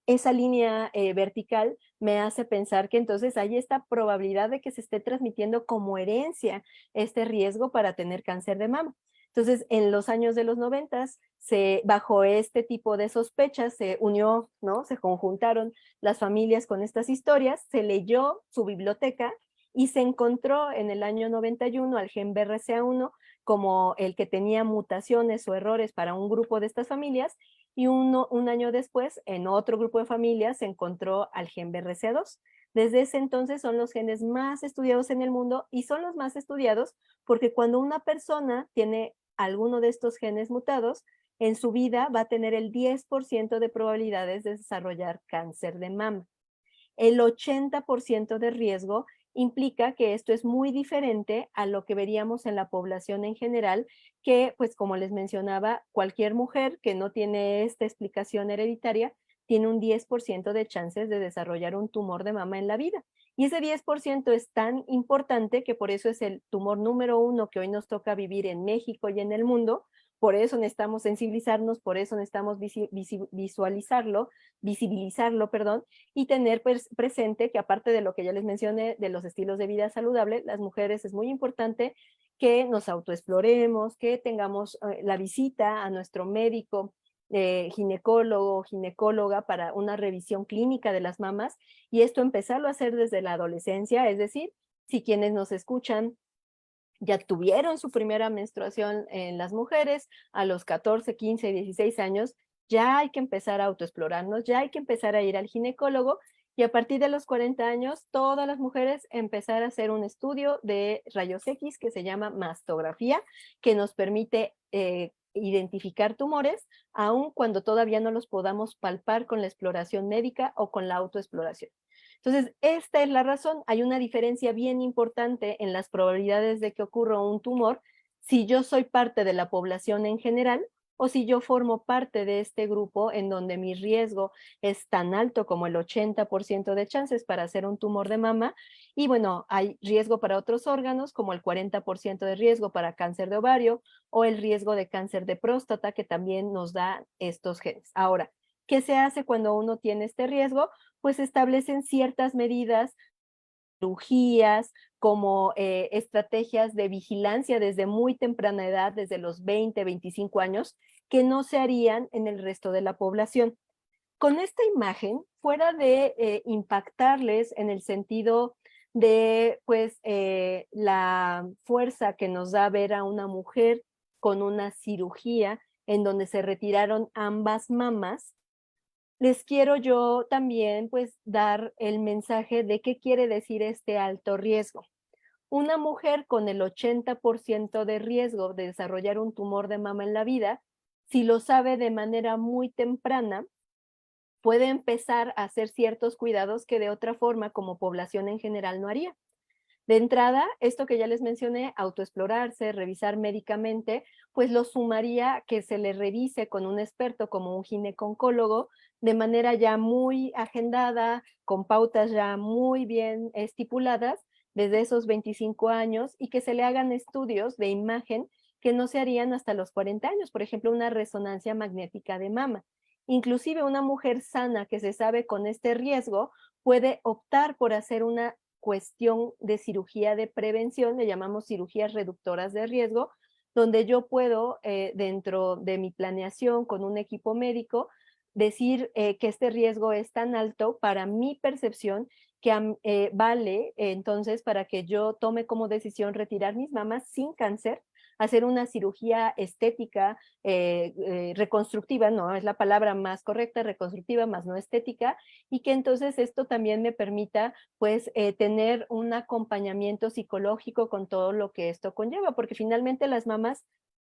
Esa línea vertical me hace pensar que entonces hay esta probabilidad de que se esté transmitiendo como herencia este riesgo para tener cáncer de mama. Entonces, en los años de los 90, bajo este tipo de sospechas, se unió, ¿no? Se conjuntaron las familias con estas historias, se leyó su biblioteca y se encontró en el año 91 al gen BRCA1 como el que tenía mutaciones o errores para un grupo de estas familias, y un año después, en otro grupo de familias, se encontró al gen BRCA2. Desde ese entonces son los genes más estudiados en el mundo, y son los más estudiados porque cuando una persona tiene alguno de estos genes mutados, en su vida va a tener el 10% de probabilidades de desarrollar cáncer de mama. El 80% de riesgo implica que esto es muy diferente a lo que veríamos en la población en general, que pues como les mencionaba, cualquier mujer que no tiene esta explicación hereditaria tiene un 10% de chances de desarrollar un tumor de mama en la vida. Y ese 10% es tan importante que por eso es el tumor número 1 que hoy nos toca vivir en México y en el mundo. Por eso necesitamos sensibilizarnos, por eso necesitamos visibilizarlo, perdón, y tener presente que aparte de lo que ya les mencioné de los estilos de vida saludable, las mujeres es muy importante que nos autoexploremos, que tengamos la visita a nuestro médico, ginecólogo, ginecóloga para una revisión clínica de las mamas, y esto empezarlo a hacer desde la adolescencia, es decir, si quienes nos escuchan ya tuvieron su primera menstruación en las mujeres a los 14, 15, 16 años, ya hay que empezar a autoexplorarnos, ya hay que empezar a ir al ginecólogo y a partir de los 40 años, todas las mujeres empezar a hacer un estudio de rayos X que se llama mastografía, que nos permite identificar tumores, aun cuando todavía no los podamos palpar con la exploración médica o con la autoexploración. Entonces, esta es la razón. Hay una diferencia bien importante en las probabilidades de que ocurra un tumor si yo soy parte de la población en general o si yo formo parte de este grupo en donde mi riesgo es tan alto como el 80% de chances para hacer un tumor de mama. Y bueno, hay riesgo para otros órganos, como el 40% de riesgo para cáncer de ovario o el riesgo de cáncer de próstata, que también nos da estos genes. Ahora, ¿qué se hace cuando uno tiene este riesgo? Pues establecen ciertas medidas, cirugías, como estrategias de vigilancia desde muy temprana edad, desde los 20, 25 años, que no se harían en el resto de la población. Con esta imagen, fuera de impactarles en el sentido de pues la fuerza que nos da ver a una mujer con una cirugía en donde se retiraron ambas mamas, les quiero yo también pues dar el mensaje de qué quiere decir este alto riesgo. Una mujer con el 80% de riesgo de desarrollar un tumor de mama en la vida, si lo sabe de manera muy temprana, puede empezar a hacer ciertos cuidados que de otra forma como población en general no haría. De entrada, esto que ya les mencioné, autoexplorarse, revisar médicamente, pues lo sumaría que se le revise con un experto como un gineconcólogo de manera ya muy agendada, con pautas ya muy bien estipuladas desde esos 25 años y que se le hagan estudios de imagen que no se harían hasta los 40 años, por ejemplo, una resonancia magnética de mama. Inclusive una mujer sana que se sabe con este riesgo puede optar por hacer una cuestión de cirugía de prevención, le llamamos cirugías reductoras de riesgo, donde yo puedo, dentro de mi planeación con un equipo médico, decir que este riesgo es tan alto para mi percepción que vale entonces para que yo tome como decisión retirar mis mamas sin cáncer, hacer una cirugía estética, reconstructiva, no es la palabra más correcta, reconstructiva más no estética, y que entonces esto también me permita pues tener un acompañamiento psicológico con todo lo que esto conlleva, porque finalmente las mamas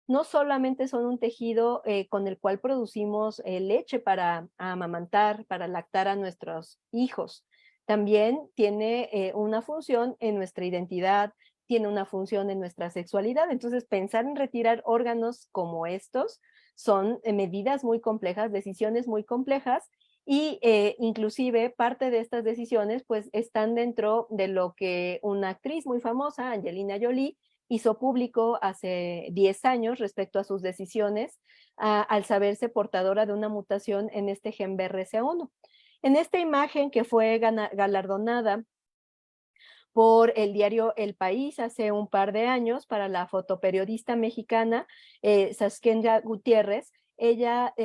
no solamente son un tejido con el cual producimos leche para amamantar, para lactar a nuestros hijos, también tiene una función en nuestra identidad, tiene una función en nuestra sexualidad. Entonces, pensar en retirar órganos como estos son medidas muy complejas, decisiones muy complejas, y inclusive parte de estas decisiones pues están dentro de lo que una actriz muy famosa, Angelina Jolie, hizo público hace 10 años respecto a sus decisiones al saberse portadora de una mutación en este gen BRCA1. En esta imagen que fue galardonada por el diario El País hace un par de años para la fotoperiodista mexicana Saskia Gutiérrez, ella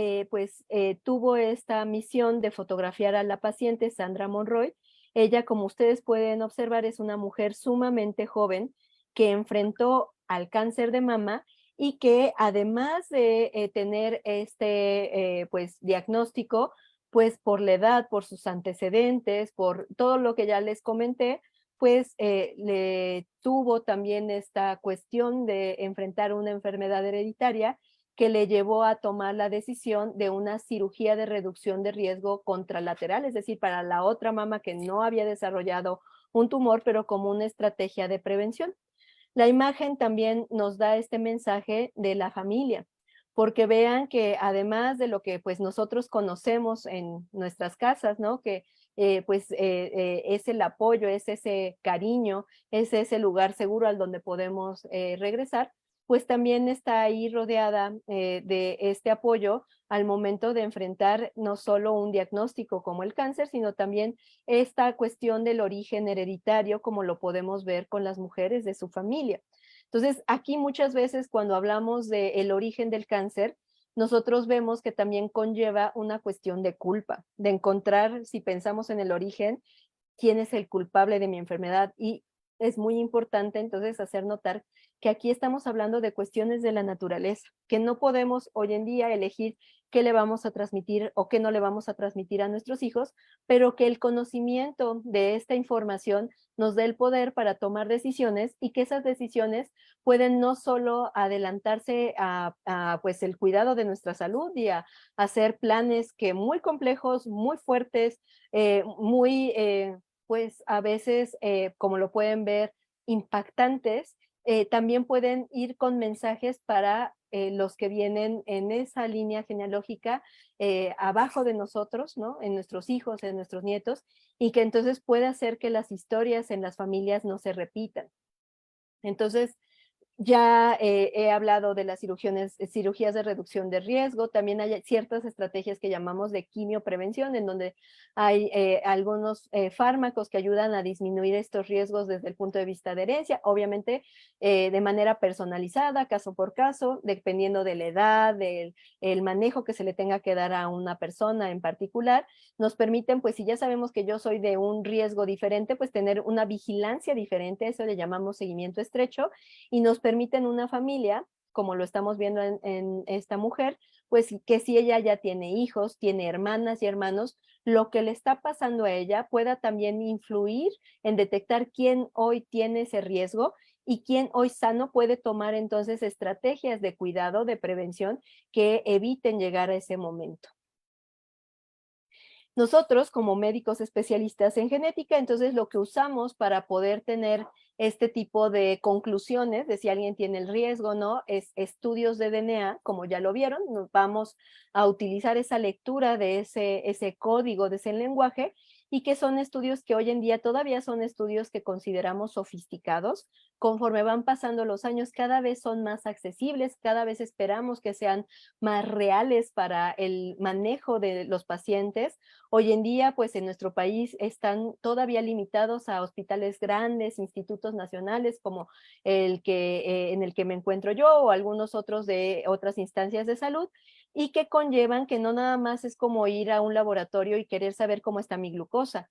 tuvo esta misión de fotografiar a la paciente Sandra Monroy. Ella, como ustedes pueden observar, es una mujer sumamente joven que enfrentó al cáncer de mama y que además de tener este diagnóstico, pues por la edad, por sus antecedentes, por todo lo que ya les comenté, pues le tuvo también esta cuestión de enfrentar una enfermedad hereditaria que le llevó a tomar la decisión de una cirugía de reducción de riesgo contralateral, es decir, para la otra mama que no había desarrollado un tumor, pero como una estrategia de prevención. La imagen también nos da este mensaje de la familia, porque vean que además de lo que pues nosotros conocemos en nuestras casas, ¿no? Que es el apoyo, es ese cariño, es ese lugar seguro al donde podemos regresar, pues también está ahí rodeada de este apoyo al momento de enfrentar no solo un diagnóstico como el cáncer, sino también esta cuestión del origen hereditario, como lo podemos ver con las mujeres de su familia. Entonces, aquí muchas veces cuando hablamos del origen del cáncer, nosotros vemos que también conlleva una cuestión de culpa, de encontrar, si pensamos en el origen, quién es el culpable de mi enfermedad. Y es muy importante entonces hacer notar que aquí estamos hablando de cuestiones de la naturaleza, que no podemos hoy en día elegir qué le vamos a transmitir o qué no le vamos a transmitir a nuestros hijos, pero que el conocimiento de esta información nos dé el poder para tomar decisiones y que esas decisiones pueden no solo adelantarse pues el cuidado de nuestra salud y a hacer planes que muy complejos, muy fuertes, pues a veces, como lo pueden ver, impactantes, también pueden ir con mensajes para los que vienen en esa línea genealógica abajo de nosotros, ¿no? En nuestros hijos, en nuestros nietos, y que entonces puede hacer que las historias en las familias no se repitan. Entonces, ya he hablado de las cirugías de reducción de riesgo, también hay ciertas estrategias que llamamos de quimioprevención, en donde hay algunos fármacos que ayudan a disminuir estos riesgos desde el punto de vista de herencia, obviamente de manera personalizada, caso por caso, dependiendo de la edad, del el manejo que se le tenga que dar a una persona en particular, nos permiten, pues si ya sabemos que yo soy de un riesgo diferente, pues tener una vigilancia diferente, eso le llamamos seguimiento estrecho, y nos permiten una familia, como lo estamos viendo en esta mujer, pues que si ella ya tiene hijos, tiene hermanas y hermanos, lo que le está pasando a ella pueda también influir en detectar quién hoy tiene ese riesgo y quién hoy sano puede tomar entonces estrategias de cuidado, de prevención que eviten llegar a ese momento. Nosotros, como médicos especialistas en genética, entonces lo que usamos para poder tener este tipo de conclusiones de si alguien tiene el riesgo o no, es estudios de DNA, como ya lo vieron, nos vamos a utilizar esa lectura de ese código, de ese lenguaje, y que son estudios que hoy en día todavía son estudios que consideramos sofisticados. Conforme van pasando los años, cada vez son más accesibles, cada vez esperamos que sean más reales para el manejo de los pacientes. Hoy en día, pues en nuestro país están todavía limitados a hospitales grandes, institutos nacionales como en el que me encuentro yo o algunos otros de otras instancias de salud, y que conllevan que no nada más es como ir a un laboratorio y querer saber cómo está mi glucosa.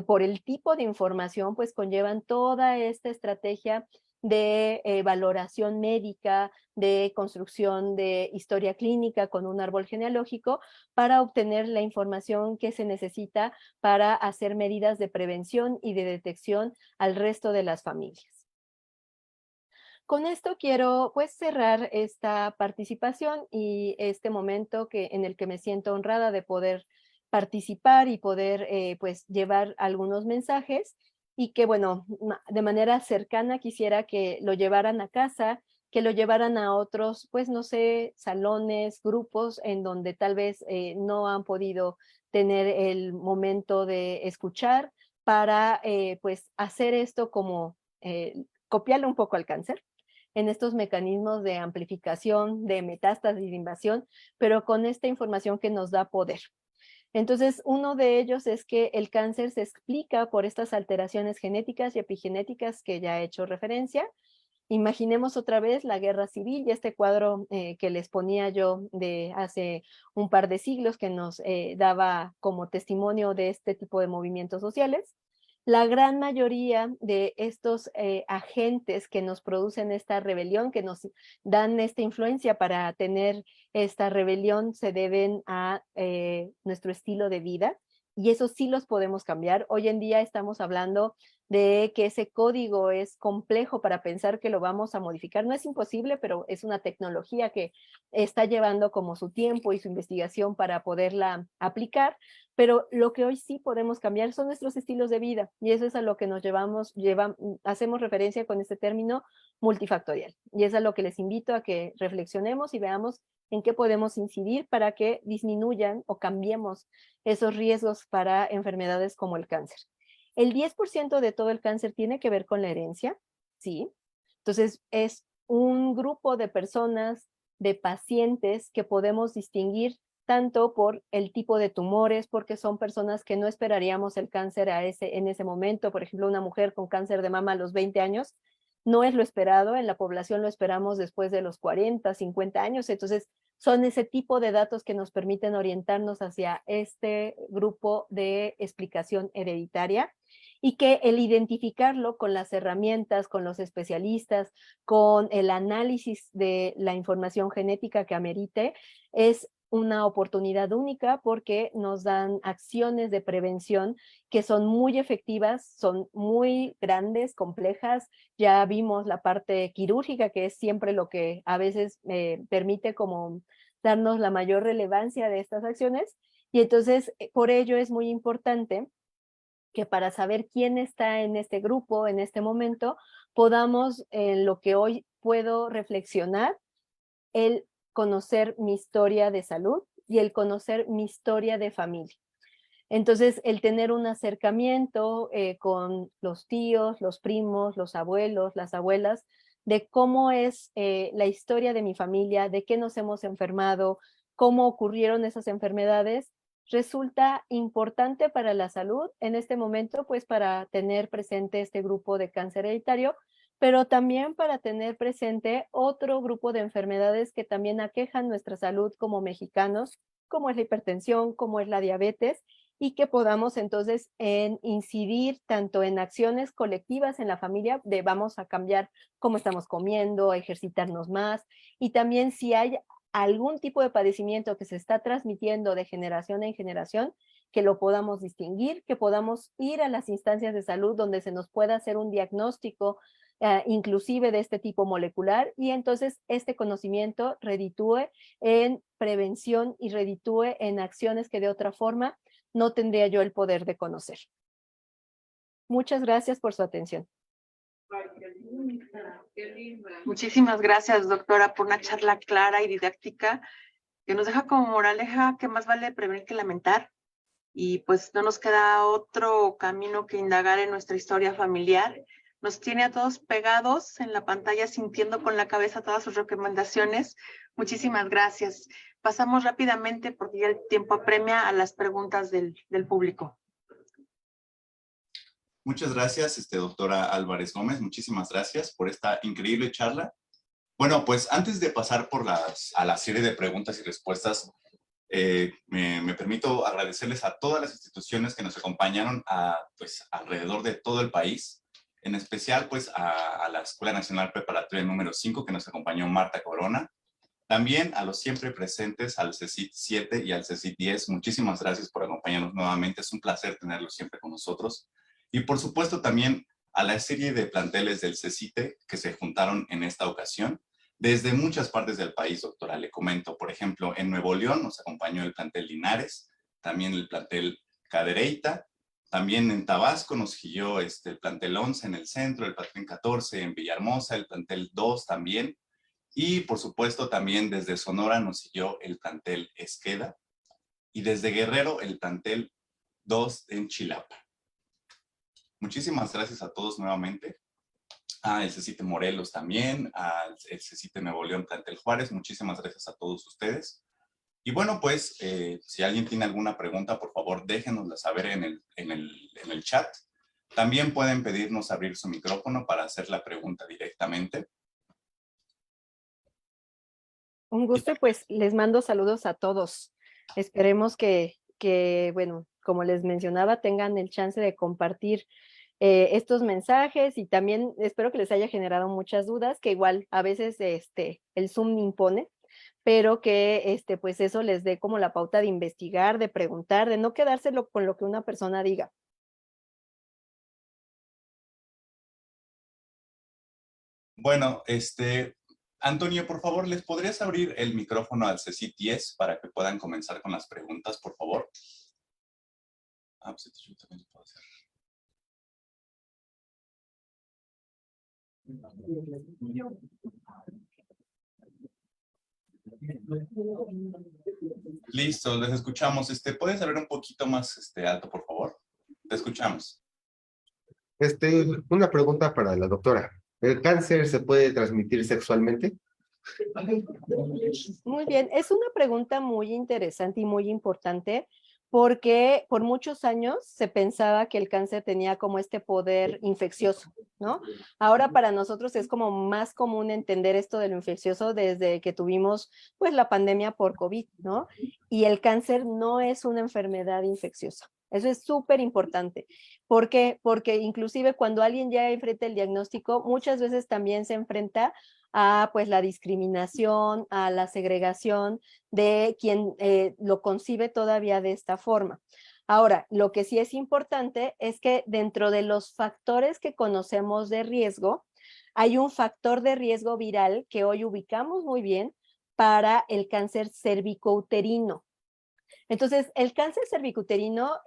Por el tipo de información, pues conllevan toda esta estrategia de valoración médica, de construcción de historia clínica con un árbol genealógico para obtener la información que se necesita para hacer medidas de prevención y de detección al resto de las familias. Con esto quiero pues cerrar esta participación y este momento en el que me siento honrada de poder participar y poder pues llevar algunos mensajes y que bueno, de manera cercana quisiera que lo llevaran a casa, que lo llevaran a otros, pues no sé, salones, grupos en donde tal vez no han podido tener el momento de escuchar para pues hacer esto como copiarle un poco al cáncer en estos mecanismos de amplificación, de metástasis, de invasión, pero con esta información que nos da poder. Entonces, uno de ellos es que el cáncer se explica por estas alteraciones genéticas y epigenéticas que ya he hecho referencia. Imaginemos otra vez la guerra civil y este cuadro que les ponía yo de hace un par de siglos que nos daba como testimonio de este tipo de movimientos sociales. La gran mayoría de estos agentes que nos producen esta rebelión, que nos dan esta influencia para tener esta rebelión, se deben a nuestro estilo de vida y eso sí los podemos cambiar. Hoy en día estamos hablando de que ese código es complejo para pensar que lo vamos a modificar. No es imposible, pero es una tecnología que está llevando como su tiempo y su investigación para poderla aplicar, pero lo que hoy sí podemos cambiar son nuestros estilos de vida, y eso es a lo que nos hacemos referencia con este término multifactorial, y es a lo que les invito a que reflexionemos y veamos en qué podemos incidir para que disminuyan o cambiemos esos riesgos para enfermedades como el cáncer. El 10% de todo el cáncer tiene que ver con la herencia, ¿sí? Entonces, es un grupo de personas, de pacientes que podemos distinguir tanto por el tipo de tumores, porque son personas que no esperaríamos el cáncer en ese momento. Por ejemplo, una mujer con cáncer de mama a los 20 años no es lo esperado, en la población lo esperamos después de los 40, 50 años. Entonces, son ese tipo de datos que nos permiten orientarnos hacia este grupo de explicación hereditaria y que el identificarlo con las herramientas, con los especialistas, con el análisis de la información genética que amerite, es una oportunidad única porque nos dan acciones de prevención que son muy efectivas, son muy grandes, complejas. Ya vimos la parte quirúrgica, que es siempre lo que a veces permite como darnos la mayor relevancia de estas acciones. Y entonces, por ello es muy importante que para saber quién está en este grupo, en este momento, podamos, en lo que hoy puedo reflexionar, el conocer mi historia de salud y el conocer mi historia de familia. Entonces, el tener un acercamiento con los tíos, los primos, los abuelos, las abuelas, de cómo es la historia de mi familia, de qué nos hemos enfermado, cómo ocurrieron esas enfermedades, resulta importante para la salud en este momento, pues para tener presente este grupo de cáncer hereditario, pero también para tener presente otro grupo de enfermedades que también aquejan nuestra salud como mexicanos, como es la hipertensión, como es la diabetes, y que podamos entonces incidir tanto en acciones colectivas en la familia, de vamos a cambiar cómo estamos comiendo, a ejercitarnos más, y también si hay algún tipo de padecimiento que se está transmitiendo de generación en generación, que lo podamos distinguir, que podamos ir a las instancias de salud donde se nos pueda hacer un diagnóstico inclusive de este tipo molecular, y entonces este conocimiento reditúe en prevención y reditúe en acciones que de otra forma no tendría yo el poder de conocer. Muchas gracias por su atención. Muchísimas gracias, doctora, por una charla clara y didáctica que nos deja como moraleja que más vale prevenir que lamentar. Y pues no nos queda otro camino que indagar en nuestra historia familiar. Nos tiene a todos pegados en la pantalla, sintiendo con la cabeza todas sus recomendaciones. Muchísimas gracias. Pasamos rápidamente, porque ya el tiempo apremia, a las preguntas del público. Muchas gracias, doctora Álvarez Gómez. Muchísimas gracias por esta increíble charla. Bueno, pues antes de pasar a la serie de preguntas y respuestas, me permito agradecerles a todas las instituciones que nos acompañaron pues, alrededor de todo el país, en especial pues, a la Escuela Nacional Preparatoria número 5, que nos acompañó Marta Corona, también a los siempre presentes, al CECIT 7 y al CECIT 10. Muchísimas gracias por acompañarnos nuevamente, es un placer tenerlos siempre con nosotros. Y por supuesto también a la serie de planteles del CECITE que se juntaron en esta ocasión, desde muchas partes del país, doctora. Le comento, por ejemplo, en Nuevo León nos acompañó el plantel Linares, también el plantel Cadereyta, también en Tabasco nos siguió el plantel 11 en el centro, el plantel 14 en Villahermosa, el plantel 2 también, y por supuesto también desde Sonora nos siguió el plantel Esqueda, y desde Guerrero el plantel 2 en Chilapa. Muchísimas gracias a todos nuevamente. El CECITE Morelos también, al CECITE Nuevo León Plantel Juárez. Muchísimas gracias a todos ustedes. Y bueno, pues, si alguien tiene alguna pregunta, por favor, déjenosla saber en el chat. También pueden pedirnos abrir su micrófono para hacer la pregunta directamente. Un gusto, pues les mando saludos a todos. Esperemos que, bueno, como les mencionaba, tengan el chance de compartir estos mensajes, y también espero que les haya generado muchas dudas, que igual a veces el Zoom impone, pero que pues eso les dé como la pauta de investigar, de preguntar, de no quedárselo con lo que una persona diga. Bueno, Antonio, por favor, ¿les podrías abrir el micrófono al CECIT 10 para que puedan comenzar con las preguntas, por favor? sé si yo también lo puedo hacer. Listo, les escuchamos. ¿Puedes hablar un poquito más alto, por favor? Te escuchamos. Una pregunta para la doctora. ¿El cáncer se puede transmitir sexualmente? Muy bien, es una pregunta muy interesante y muy importante porque por muchos años se pensaba que el cáncer tenía como este poder infeccioso, ¿no? Ahora para nosotros es como más común entender esto de lo infeccioso desde que tuvimos pues la pandemia por COVID, ¿no? Y el cáncer no es una enfermedad infecciosa. Eso es súper importante. ¿Por qué? Porque inclusive cuando alguien ya enfrenta el diagnóstico, muchas veces también se enfrenta a pues la discriminación, a la segregación de quien lo concibe todavía de esta forma. Ahora, lo que sí es importante es que dentro de los factores que conocemos de riesgo, hay un factor de riesgo viral que hoy ubicamos muy bien para el cáncer cervicouterino. Entonces, el cáncer cervicouterino,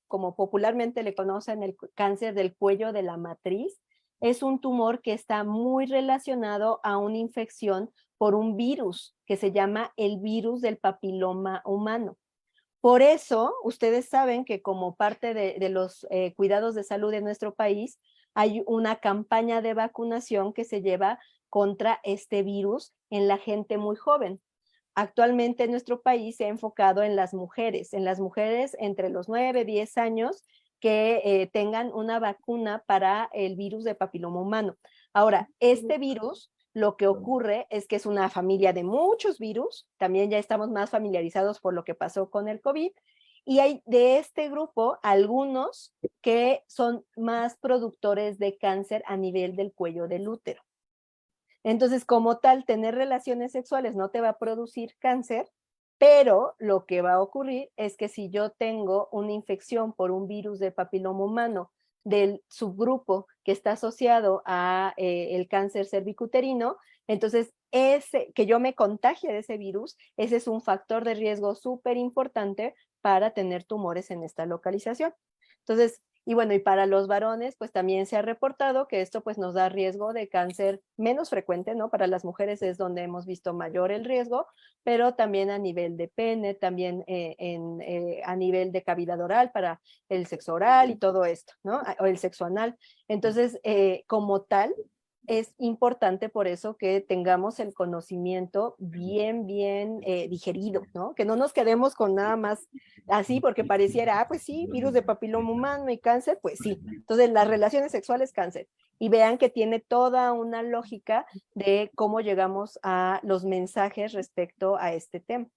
como popularmente le conocen, el cáncer del cuello de la matriz, es un tumor que está muy relacionado a una infección por un virus que se llama el virus del papiloma humano. Por eso, ustedes saben que como parte de los cuidados de salud de nuestro país, hay una campaña de vacunación que se lleva contra este virus en la gente muy joven. Actualmente en nuestro país se ha enfocado en las mujeres entre los 9 y 10 años que tengan una vacuna para el virus de papiloma humano. Ahora, este virus, lo que ocurre es que es una familia de muchos virus, también ya estamos más familiarizados por lo que pasó con el COVID, y hay de este grupo algunos que son más productores de cáncer a nivel del cuello del útero. Entonces, como tal, tener relaciones sexuales no te va a producir cáncer, pero lo que va a ocurrir es que si yo tengo una infección por un virus de papiloma humano del subgrupo que está asociado a el cáncer cervicuterino, entonces que yo me contagie de ese virus, ese es un factor de riesgo súper importante para tener tumores en esta localización. Entonces, y bueno, y para los varones, pues también se ha reportado que esto pues nos da riesgo de cáncer menos frecuente, ¿no? Para las mujeres es donde hemos visto mayor el riesgo, pero también a nivel de pene, también a nivel de cavidad oral para el sexo oral y todo esto, ¿no? O el sexo anal. Entonces, como tal, es importante por eso que tengamos el conocimiento bien digerido, ¿no? Que no nos quedemos con nada más así porque pareciera, pues sí, virus de papiloma humano y cáncer, pues sí. Entonces, las relaciones sexuales, cáncer. Y vean que tiene toda una lógica de cómo llegamos a los mensajes respecto a este tema.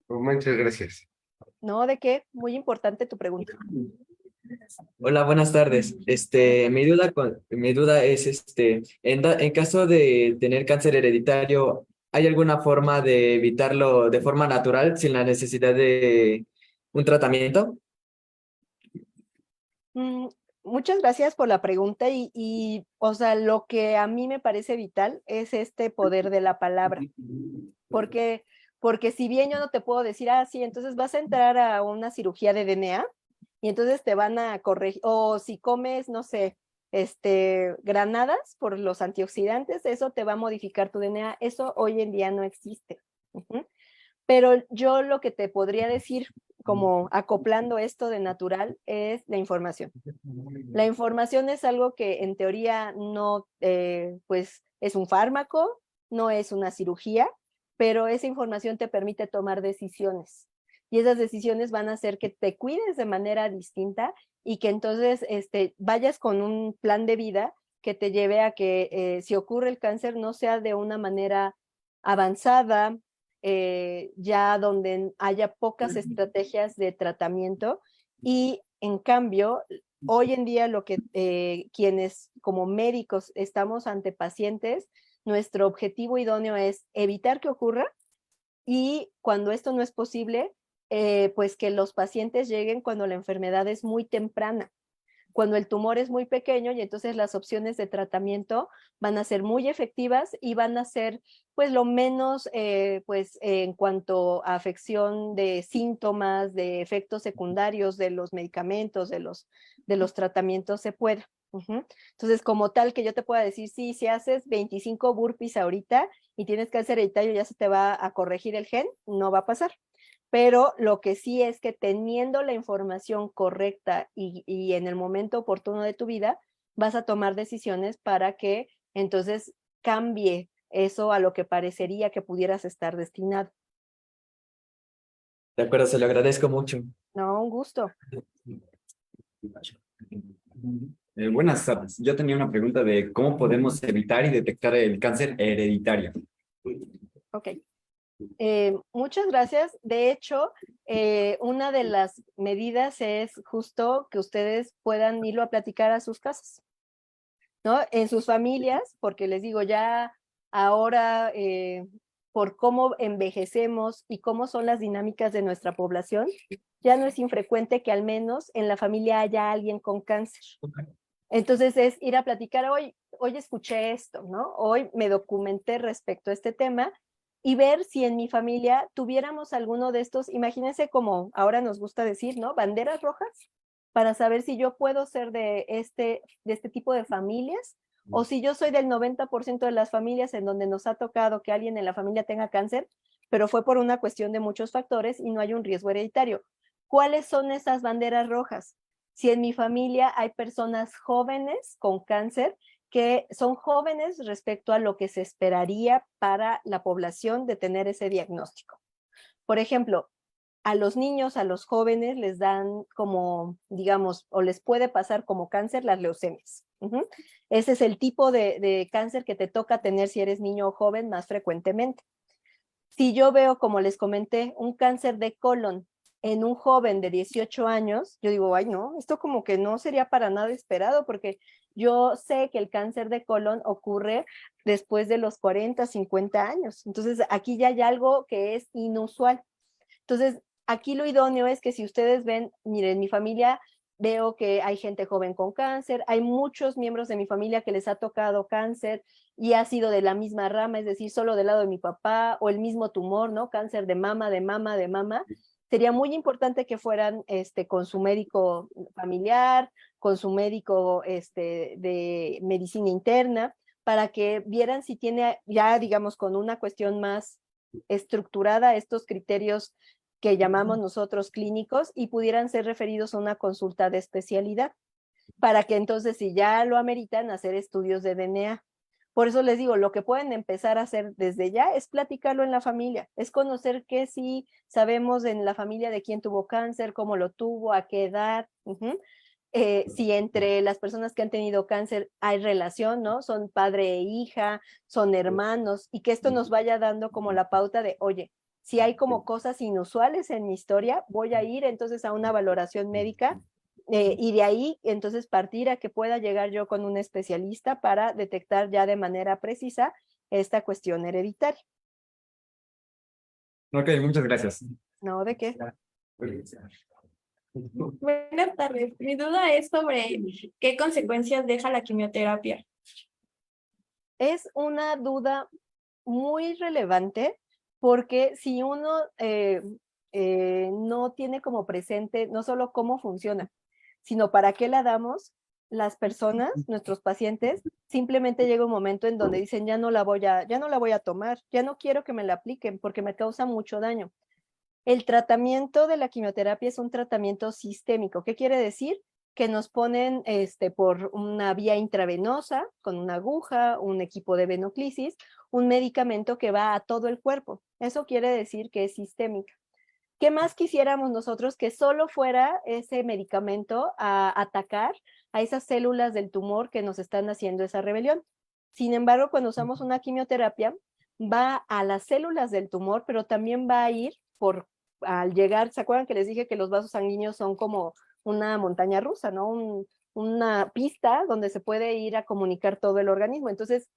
Muchas gracias. ¿No? ¿De qué? Muy importante tu pregunta. Hola, buenas tardes. Mi duda es, en caso de tener cáncer hereditario, ¿hay alguna forma de evitarlo de forma natural sin la necesidad de un tratamiento? Muchas gracias por la pregunta o sea, lo que a mí me parece vital es este poder de la palabra. Porque si bien yo no te puedo decir, sí, entonces vas a entrar a una cirugía de DNA y entonces te van a corregir, o si comes, no sé, granadas por los antioxidantes, eso te va a modificar tu DNA. Eso hoy en día no existe. Pero yo lo que te podría decir, como acoplando esto de natural, es la información. La información es algo que en teoría no, pues es un fármaco, no es una cirugía, pero esa información te permite tomar decisiones. Y esas decisiones van a hacer que te cuides de manera distinta y que entonces vayas con un plan de vida que te lleve a que si ocurre el cáncer no sea de una manera avanzada, ya donde haya pocas estrategias de tratamiento y en cambio hoy en día lo que quienes como médicos estamos ante pacientes, nuestro objetivo idóneo es evitar que ocurra y cuando esto no es posible, pues que los pacientes lleguen cuando la enfermedad es muy temprana. cuando el tumor es muy pequeño y entonces las opciones de tratamiento van a ser muy efectivas y van a ser pues lo menos en cuanto a afección de síntomas, de efectos secundarios de los medicamentos, de los tratamientos se pueda. Entonces, como tal que yo te pueda decir, sí, si haces 25 burpees ahorita y tienes cáncer hereditario, ya se te va a corregir el gen, no va a pasar. Pero lo que sí es que teniendo la información correcta y en el momento oportuno de tu vida, vas a tomar decisiones para que entonces cambie eso a lo que parecería que pudieras estar destinado. De acuerdo, se lo agradezco mucho. No, un gusto. Buenas tardes. Yo tenía una pregunta de cómo podemos evitar y detectar el cáncer hereditario. Ok. Muchas gracias. De hecho, una de las medidas es justo que ustedes puedan irlo a platicar a sus casas, ¿no? En sus familias, porque les digo, ya ahora, por cómo envejecemos y cómo son las dinámicas de nuestra población, ya no es infrecuente que al menos en la familia haya alguien con cáncer. Entonces es ir a platicar, hoy escuché esto, ¿no? Hoy me documenté respecto a este tema y ver si en mi familia tuviéramos alguno de estos, imagínense como ahora nos gusta decir, ¿no? Banderas rojas, para saber si yo puedo ser de este tipo de familias o si yo soy del 90% de las familias en donde nos ha tocado que alguien en la familia tenga cáncer, pero fue por una cuestión de muchos factores y no hay un riesgo hereditario. ¿Cuáles son esas banderas rojas? Si en mi familia hay personas jóvenes con cáncer, que son jóvenes respecto a lo que se esperaría para la población de tener ese diagnóstico. Por ejemplo, a los niños, a los jóvenes les dan como, digamos, o les puede pasar como cáncer las leucemias. Ese es el tipo de cáncer que te toca tener si eres niño o joven más frecuentemente. Si yo veo, como les comenté, un cáncer de colon en un joven de 18 años, yo digo, ay, no, esto como que no sería para nada esperado, porque yo sé que el cáncer de colon ocurre después de los 40, 50 años. Entonces, aquí ya hay algo que es inusual. Entonces, aquí lo idóneo es que si ustedes ven, miren, mi familia, veo que hay gente joven con cáncer, hay muchos miembros de mi familia que les ha tocado cáncer y ha sido de la misma rama, es decir, solo del lado de mi papá o el mismo tumor, ¿no? Cáncer de mama, de mama, de mama. Sería muy importante que fueran con su médico familiar, con su médico de medicina interna, para que vieran si tiene ya, digamos, con una cuestión más estructurada estos criterios que llamamos nosotros clínicos y pudieran ser referidos a una consulta de especialidad, para que entonces, si ya lo ameritan, hacer estudios de DNA. Por eso les digo, lo que pueden empezar a hacer desde ya es platicarlo en la familia, es conocer qué sí sabemos en la familia de quién tuvo cáncer, cómo lo tuvo, a qué edad, si entre las personas que han tenido cáncer hay relación, ¿no? Son padre e hija, son hermanos, y que esto nos vaya dando como la pauta de, oye, si hay como cosas inusuales en mi historia, voy a ir entonces a una valoración médica y de ahí entonces partir a que pueda llegar yo con un especialista para detectar ya de manera precisa esta cuestión hereditaria. Ok, muchas gracias. ¿No? ¿De qué? Buenas tardes. Mi duda es sobre qué consecuencias deja la quimioterapia. Es una duda muy relevante porque si uno no tiene como presente no solo cómo funciona, sino para qué la damos, las personas, nuestros pacientes, simplemente llega un momento en donde dicen ya no la voy a tomar, ya no quiero que me la apliquen porque me causa mucho daño. El tratamiento de la quimioterapia es un tratamiento sistémico. ¿Qué quiere decir? Que nos ponen por una vía intravenosa, con una aguja, un equipo de venoclisis, un medicamento que va a todo el cuerpo. Eso quiere decir que es sistémica. ¿Qué más quisiéramos nosotros? Que solo fuera ese medicamento a atacar a esas células del tumor que nos están haciendo esa rebelión. Sin embargo, cuando usamos una quimioterapia, va a las células del tumor, pero también va a ir al llegar, ¿se acuerdan que les dije que los vasos sanguíneos son como una montaña rusa, ¿no? Una pista donde se puede ir a comunicar todo el organismo. Entonces,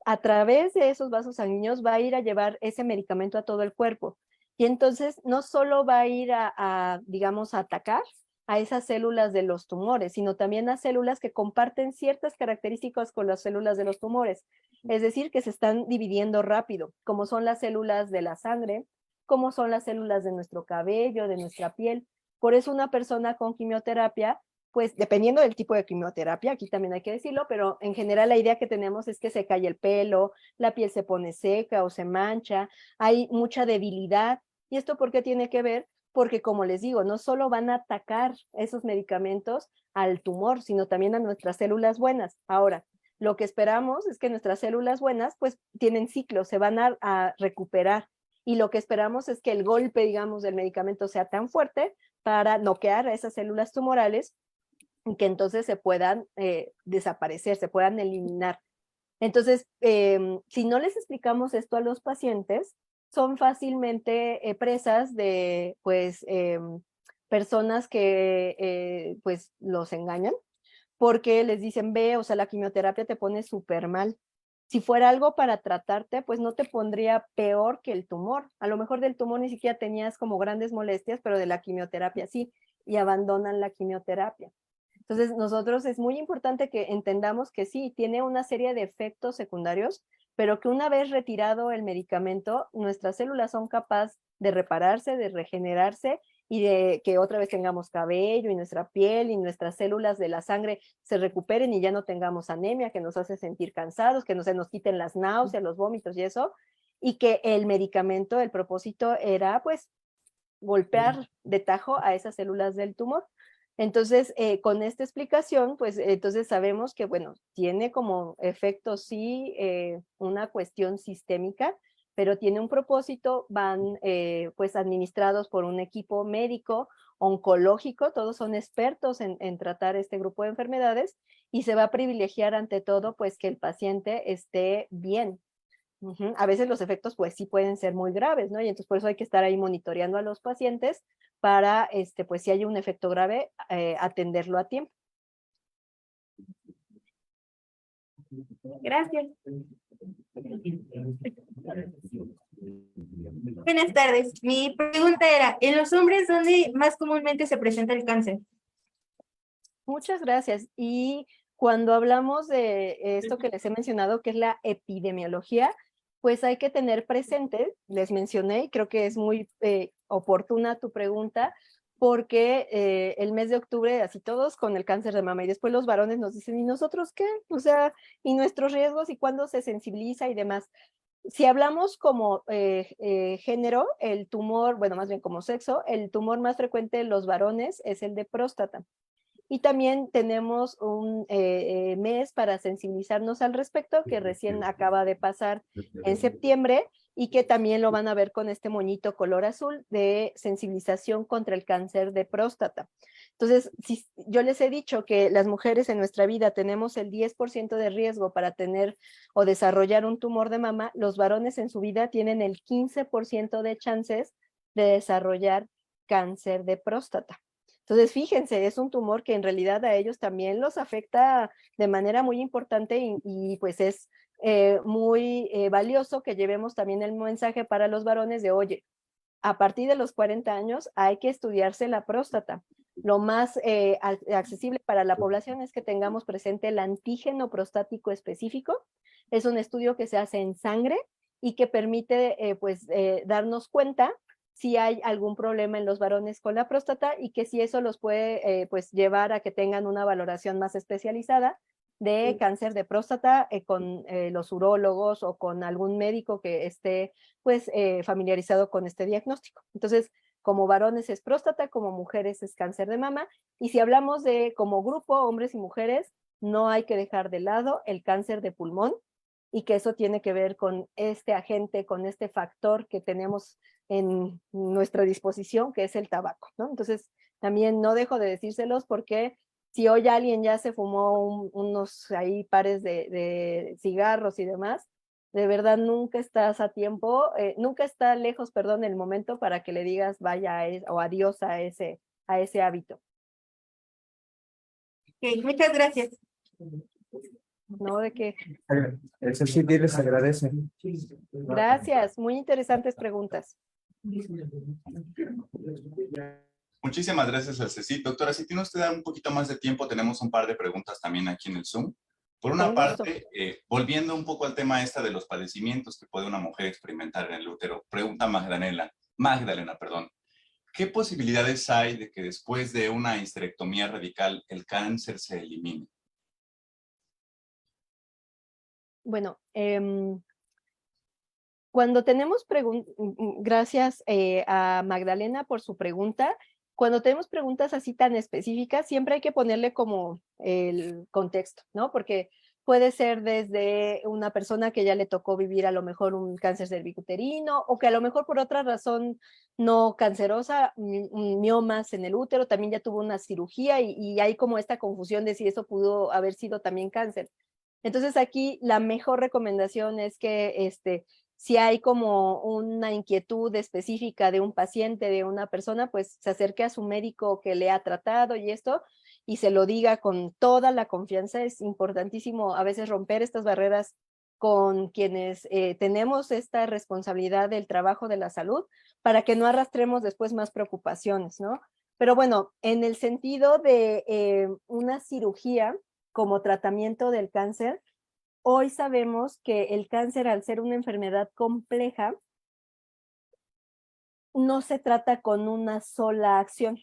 a través de esos vasos sanguíneos va a ir a llevar ese medicamento a todo el cuerpo. Y entonces no solo va a ir digamos, a atacar a esas células de los tumores, sino también a células que comparten ciertas características con las células de los tumores. Es decir, que se están dividiendo rápido, como son las células de la sangre, como son las células de nuestro cabello, de nuestra piel. Por eso una persona con quimioterapia, pues dependiendo del tipo de quimioterapia, aquí también hay que decirlo, pero en general la idea que tenemos es que se cae el pelo, la piel se pone seca o se mancha, hay mucha debilidad. ¿Y esto por qué tiene que ver? Porque como les digo, no solo van a atacar esos medicamentos al tumor, sino también a nuestras células buenas. Ahora, lo que esperamos es que nuestras células buenas pues tienen ciclos, se van a recuperar. Y lo que esperamos es que el golpe, digamos, del medicamento sea tan fuerte para noquear a esas células tumorales que entonces se puedan desaparecer, se puedan eliminar. Entonces, si no les explicamos esto a los pacientes, son fácilmente presas de, pues, personas que, pues, los engañan, porque les dicen, ve, o sea, la quimioterapia te pone súper mal. Si fuera algo para tratarte, pues no te pondría peor que el tumor. A lo mejor del tumor ni siquiera tenías como grandes molestias, pero de la quimioterapia sí, y abandonan la quimioterapia. Entonces, nosotros es muy importante que entendamos que sí, tiene una serie de efectos secundarios, pero que una vez retirado el medicamento, nuestras células son capaces de repararse, de regenerarse y de que otra vez tengamos cabello y nuestra piel y nuestras células de la sangre se recuperen y ya no tengamos anemia que nos hace sentir cansados, que no se nos quiten las náuseas, los vómitos y eso, y que el medicamento, el propósito era pues golpear de tajo a esas células del tumor. Entonces, con esta explicación, pues entonces sabemos que, bueno, tiene como efecto sí una cuestión sistémica, pero tiene un propósito, van pues administrados por un equipo médico, oncológico, todos son expertos en tratar este grupo de enfermedades y se va a privilegiar ante todo pues que el paciente esté bien. A veces los efectos pues sí pueden ser muy graves, ¿no? Y entonces por eso hay que estar ahí monitoreando a los pacientes para, pues si hay un efecto grave, atenderlo a tiempo. Gracias. Buenas tardes. Mi pregunta era, ¿en los hombres dónde más comúnmente se presenta el cáncer? Muchas gracias. Y cuando hablamos de esto que les he mencionado, que es la epidemiología, pues hay que tener presente, les mencioné, y creo que es muy oportuna tu pregunta, porque el mes de octubre, así todos con el cáncer de mama, y después los varones nos dicen, ¿y nosotros qué? O sea, ¿y nuestros riesgos? ¿Y cuándo se sensibiliza y demás? Si hablamos como género, el tumor, bueno, más bien como sexo, el tumor más frecuente en los varones es el de próstata. Y también tenemos un mes para sensibilizarnos al respecto, que recién acaba de pasar en septiembre y que también lo van a ver con este moñito color azul de sensibilización contra el cáncer de próstata. Entonces, si yo les he dicho que las mujeres en nuestra vida tenemos el 10% de riesgo para tener o desarrollar un tumor de mama, los varones en su vida tienen el 15% de chances de desarrollar cáncer de próstata. Entonces, fíjense, es un tumor que en realidad a ellos también los afecta de manera muy importante y pues es muy valioso que llevemos también el mensaje para los varones de, oye, a partir de los 40 años hay que estudiarse la próstata. Lo más accesible para la población es que tengamos presente el antígeno prostático específico. Es un estudio que se hace en sangre y que permite darnos cuenta si hay algún problema en los varones con la próstata y que si eso los puede llevar a que tengan una valoración más especializada de cáncer de próstata con los urólogos o con algún médico que esté familiarizado con este diagnóstico. Entonces, como varones es próstata, como mujeres es cáncer de mama, y si hablamos de como grupo, hombres y mujeres, no hay que dejar de lado el cáncer de pulmón, y que eso tiene que ver con este agente, con este factor que tenemos en nuestra disposición, que es el tabaco, ¿no? Entonces, también no dejo de decírselos porque si hoy alguien ya se fumó unos ahí pares de cigarros y demás, de verdad nunca estás a tiempo, nunca está lejos, perdón, el momento para que le digas vaya o adiós a ese hábito. Okay, muchas gracias. No, de qué. Eso sí, les agradece. Gracias, muy interesantes preguntas. Muchísimas gracias, Ceci. Doctora, si tiene usted un poquito más de tiempo, tenemos un par de preguntas también aquí en el Zoom. Por una Con gusto. parte, volviendo un poco al tema de los padecimientos que puede una mujer experimentar en el útero, pregunta Magdalena, perdón. ¿Qué posibilidades hay de que después de una histerectomía radical el cáncer se elimine? Bueno, cuando tenemos gracias a Magdalena por su pregunta. Cuando tenemos preguntas así tan específicas, siempre hay que ponerle como el contexto, ¿no? Porque puede ser desde una persona que ya le tocó vivir a lo mejor un cáncer cervicuterino o que a lo mejor por otra razón no cancerosa, miomas en el útero, también ya tuvo una cirugía y hay como esta confusión de si eso pudo haber sido también cáncer. Entonces aquí la mejor recomendación es que si hay como una inquietud específica de un paciente, de una persona, pues se acerque a su médico que le ha tratado y esto, y se lo diga con toda la confianza. Es importantísimo a veces romper estas barreras con quienes tenemos esta responsabilidad del trabajo de la salud para que no arrastremos después más preocupaciones, ¿no? Pero bueno, en el sentido de una cirugía como tratamiento del cáncer, hoy sabemos que el cáncer, al ser una enfermedad compleja, no se trata con una sola acción.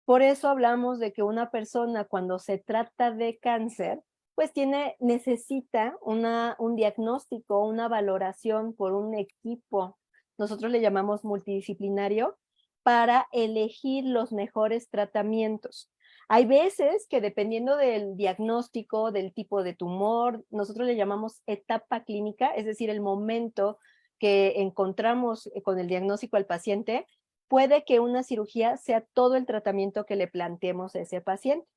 Por eso hablamos de que una persona, cuando se trata de cáncer, pues necesita un diagnóstico, una valoración por un equipo, nosotros le llamamos multidisciplinario, para elegir los mejores tratamientos. Hay veces que dependiendo del diagnóstico, del tipo de tumor, nosotros le llamamos etapa clínica, es decir, el momento que encontramos con el diagnóstico al paciente, puede que una cirugía sea todo el tratamiento que le planteemos a ese paciente,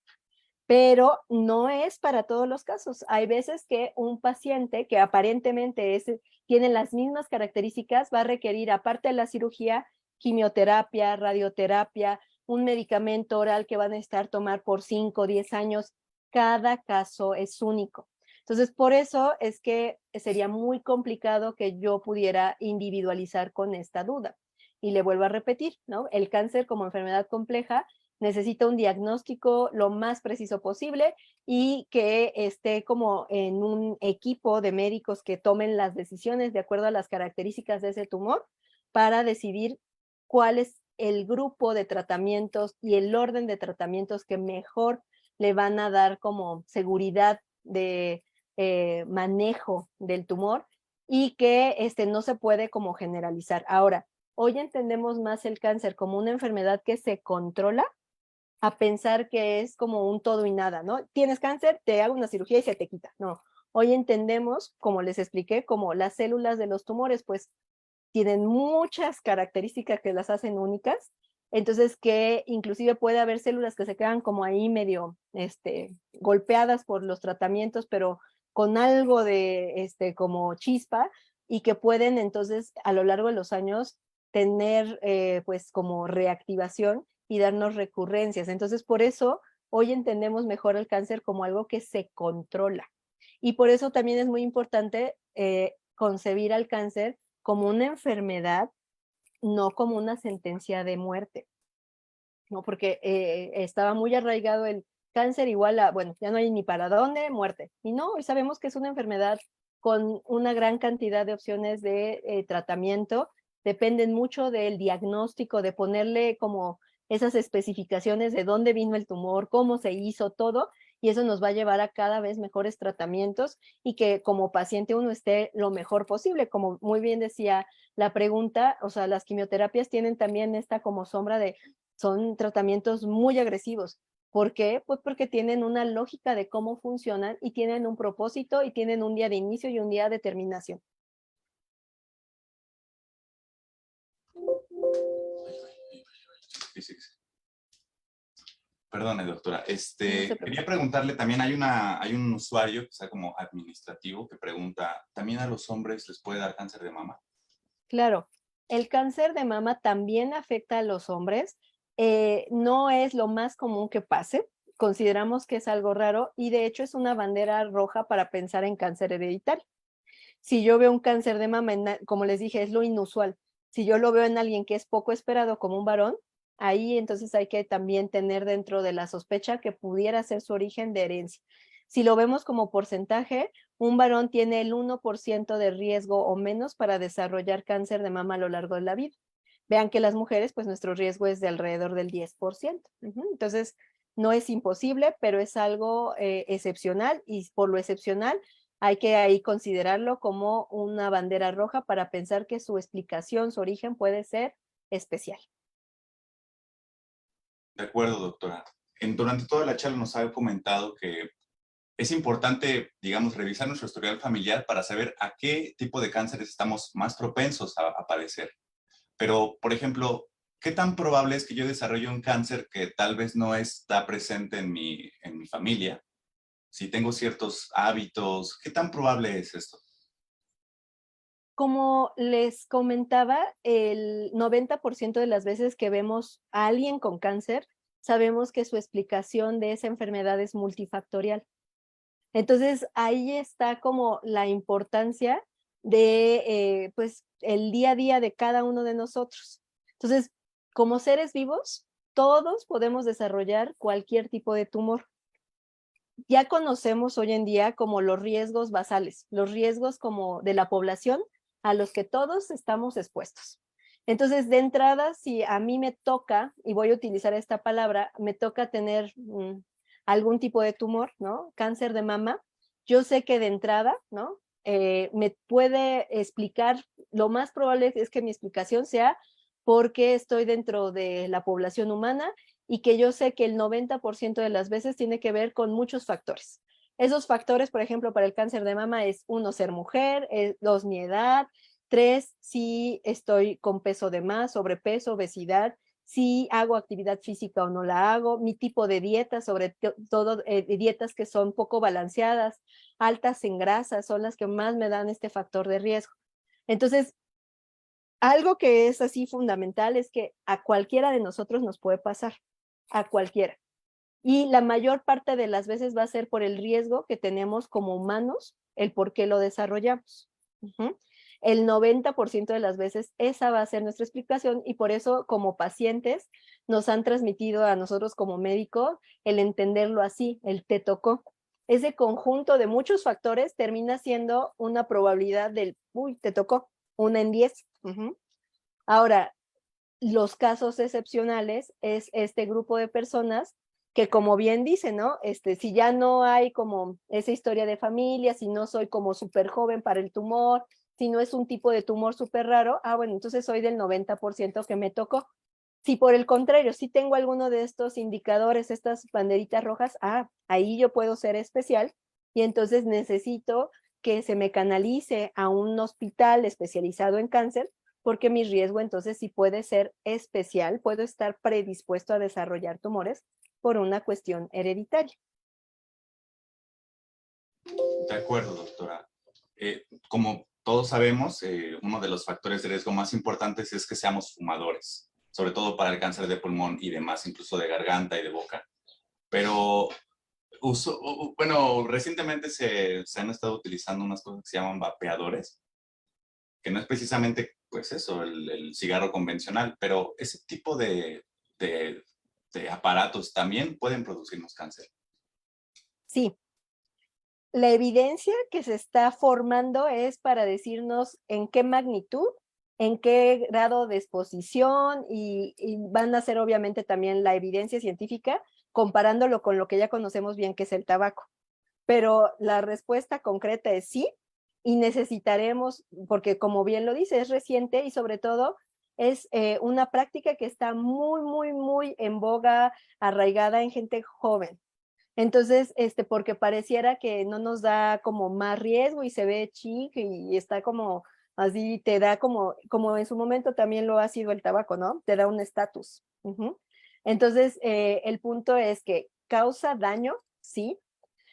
pero no es para todos los casos. Hay veces que un paciente que aparentemente tiene las mismas características va a requerir, aparte de la cirugía, quimioterapia, radioterapia, un medicamento oral que van a necesitar tomar por 5 o 10 años. Cada caso es único. Entonces, por eso es que sería muy complicado que yo pudiera individualizar con esta duda. Y le vuelvo a repetir, ¿no? El cáncer como enfermedad compleja necesita un diagnóstico lo más preciso posible y que esté como en un equipo de médicos que tomen las decisiones de acuerdo a las características de ese tumor para decidir cuál es el grupo de tratamientos y el orden de tratamientos que mejor le van a dar como seguridad de manejo del tumor y que no se puede como generalizar. Ahora, hoy entendemos más el cáncer como una enfermedad que se controla a pensar que es como un todo y nada, ¿no? Tienes cáncer, te hago una cirugía y se te quita. No, hoy entendemos, como les expliqué, como las células de los tumores, pues tienen muchas características que las hacen únicas, entonces que inclusive puede haber células que se quedan como ahí medio golpeadas por los tratamientos, pero con algo de como chispa y que pueden entonces a lo largo de los años tener pues como reactivación y darnos recurrencias. Entonces por eso hoy entendemos mejor el cáncer como algo que se controla. Y por eso también es muy importante concebir al cáncer como una enfermedad, no como una sentencia de muerte, ¿no? Porque estaba muy arraigado el cáncer igual a, bueno, ya no hay ni para dónde, muerte. Y no, hoy sabemos que es una enfermedad con una gran cantidad de opciones de tratamiento, dependen mucho del diagnóstico, de ponerle como esas especificaciones de dónde vino el tumor, cómo se hizo todo, y eso nos va a llevar a cada vez mejores tratamientos y que como paciente uno esté lo mejor posible. Como muy bien decía la pregunta, o sea, las quimioterapias tienen también esta como sombra de, son tratamientos muy agresivos. ¿Por qué? Pues porque tienen una lógica de cómo funcionan y tienen un propósito y tienen un día de inicio y un día de terminación. Perdone, doctora. No se preocupe. Quería preguntarle, también hay un usuario, que sea como administrativo, que pregunta, ¿también a los hombres les puede dar cáncer de mama? Claro, el cáncer de mama también afecta a los hombres. No es lo más común que pase. Consideramos que es algo raro y de hecho es una bandera roja para pensar en cáncer hereditario. Si yo veo un cáncer de mama, como les dije, es lo inusual. Si yo lo veo en alguien que es poco esperado como un varón, Ahí entonces hay que también tener dentro de la sospecha que pudiera ser su origen de herencia. Si lo vemos como porcentaje, un varón tiene el 1% de riesgo o menos para desarrollar cáncer de mama a lo largo de la vida. Vean que las mujeres, pues nuestro riesgo es de alrededor del 10%. Entonces, no es imposible, pero es algo excepcional, y por lo excepcional hay que ahí considerarlo como una bandera roja para pensar que su explicación, su origen puede ser especial. De acuerdo, doctora. Durante toda la charla nos ha comentado que es importante, digamos, revisar nuestro historial familiar para saber a qué tipo de cánceres estamos más propensos a padecer. Pero, por ejemplo, ¿qué tan probable es que yo desarrolle un cáncer que tal vez no está presente en mi familia? Si tengo ciertos hábitos, ¿qué tan probable es esto? Como les comentaba, el 90% de las veces que vemos a alguien con cáncer, sabemos que su explicación de esa enfermedad es multifactorial. Entonces, ahí está como la importancia de, pues, el día a día de cada uno de nosotros. Entonces, como seres vivos, todos podemos desarrollar cualquier tipo de tumor. Ya conocemos hoy en día como los riesgos basales, los riesgos como de la población a los que todos estamos expuestos. Entonces, de entrada, si a mí me toca, y voy a utilizar esta palabra, me toca tener algún tipo de tumor, ¿no? Cáncer de mama, yo sé que de entrada, ¿no? Me puede explicar, lo más probable es que mi explicación sea porque estoy dentro de la población humana y que yo sé que el 90% de las veces tiene que ver con muchos factores. Esos factores, por ejemplo, para el cáncer de mama es 1, ser mujer, 2, mi edad, 3, si estoy con peso de más, sobrepeso, obesidad, si hago actividad física o no la hago, mi tipo de dieta, sobre todo dietas que son poco balanceadas, altas en grasa, son las que más me dan este factor de riesgo. Entonces, algo que es así fundamental es que a cualquiera de nosotros nos puede pasar, a cualquiera. Y la mayor parte de las veces va a ser por el riesgo que tenemos como humanos, el por qué lo desarrollamos. El 90% de las veces esa va a ser nuestra explicación, y por eso como pacientes nos han transmitido a nosotros como médicos el entenderlo así, el te tocó. Ese conjunto de muchos factores termina siendo una probabilidad del, uy, te tocó, 1 en 10. Ahora, los casos excepcionales es este grupo de personas que, como bien dice, ¿no? Si ya no hay como esa historia de familia, si no soy como súper joven para el tumor, si no es un tipo de tumor súper raro, bueno, entonces soy del 90% que me tocó. Si por el contrario, si tengo alguno de estos indicadores, estas banderitas rojas, ahí yo puedo ser especial, y entonces necesito que se me canalice a un hospital especializado en cáncer, porque mi riesgo entonces sí puede ser especial, puedo estar predispuesto a desarrollar tumores por una cuestión hereditaria. De acuerdo, doctora. Como todos sabemos, uno de los factores de riesgo más importantes es que seamos fumadores, sobre todo para el cáncer de pulmón y demás, incluso de garganta y de boca. Pero, bueno, recientemente se han estado utilizando unas cosas que se llaman vapeadores, que no es precisamente, pues eso, el cigarro convencional, pero ese tipo de aparatos también pueden producirnos cáncer. Sí. La evidencia que se está formando es para decirnos en qué magnitud, en qué grado de exposición, y van a ser obviamente también la evidencia científica comparándolo con lo que ya conocemos bien, que es el tabaco. Pero la respuesta concreta es sí, y necesitaremos, porque como bien lo dice, es reciente y sobre todo es una práctica que está muy, muy, muy en boga, arraigada en gente joven. Entonces, porque pareciera que no nos da como más riesgo y se ve chic y está como así, te da como en su momento también lo ha sido el tabaco, ¿no? Te da un estatus. Entonces, el punto es que causa daño, sí.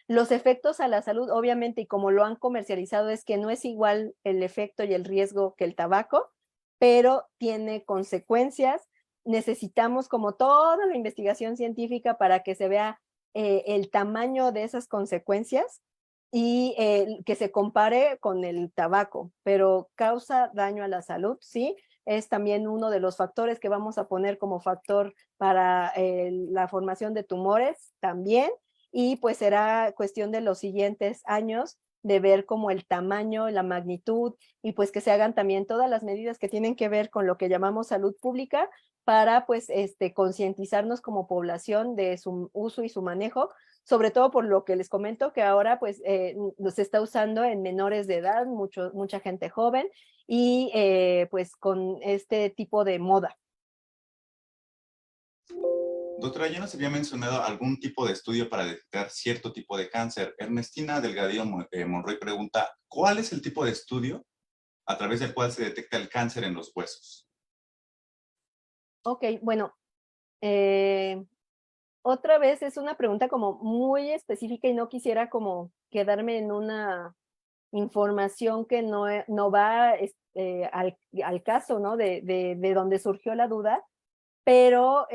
Los efectos a la salud, obviamente, y como lo han comercializado, es que no es igual el efecto y el riesgo que el tabaco, pero tiene consecuencias. Necesitamos como toda la investigación científica para que se vea el tamaño de esas consecuencias y que se compare con el tabaco, pero causa daño a la salud, sí, es también uno de los factores que vamos a poner como factor para la formación de tumores también, y pues será cuestión de los siguientes años de ver como el tamaño, la magnitud, y pues que se hagan también todas las medidas que tienen que ver con lo que llamamos salud pública para pues concientizarnos como población de su uso y su manejo, sobre todo por lo que les comento que ahora pues se está usando en menores de edad, mucha gente joven, y pues con este tipo de moda. Doctora, ya nos había mencionado algún tipo de estudio para detectar cierto tipo de cáncer. Ernestina Delgadillo Monroy pregunta, ¿cuál es el tipo de estudio a través del cual se detecta el cáncer en los huesos? Ok, bueno, otra vez es una pregunta como muy específica y no quisiera como quedarme en una información que no va al caso, ¿no? De donde surgió la duda, pero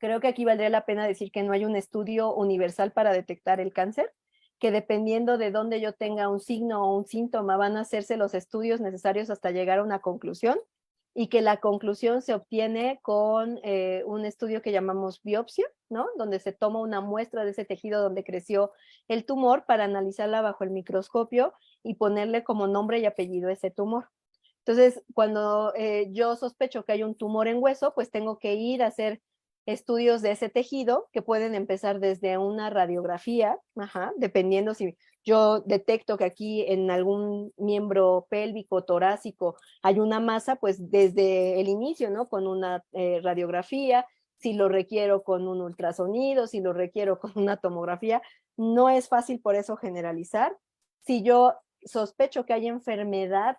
creo que aquí valdría la pena decir que no hay un estudio universal para detectar el cáncer, que dependiendo de dónde yo tenga un signo o un síntoma, van a hacerse los estudios necesarios hasta llegar a una conclusión, y que la conclusión se obtiene con un estudio que llamamos biopsia, ¿no? Donde se toma una muestra de ese tejido donde creció el tumor para analizarla bajo el microscopio y ponerle como nombre y apellido a ese tumor. Entonces, cuando yo sospecho que hay un tumor en hueso, pues tengo que ir a hacer estudios de ese tejido que pueden empezar desde una radiografía, dependiendo si yo detecto que aquí en algún miembro pélvico, torácico, hay una masa, pues desde el inicio, ¿no? Con una radiografía, si lo requiero con un ultrasonido, si lo requiero con una tomografía. No es fácil por eso generalizar. Si yo sospecho que hay enfermedad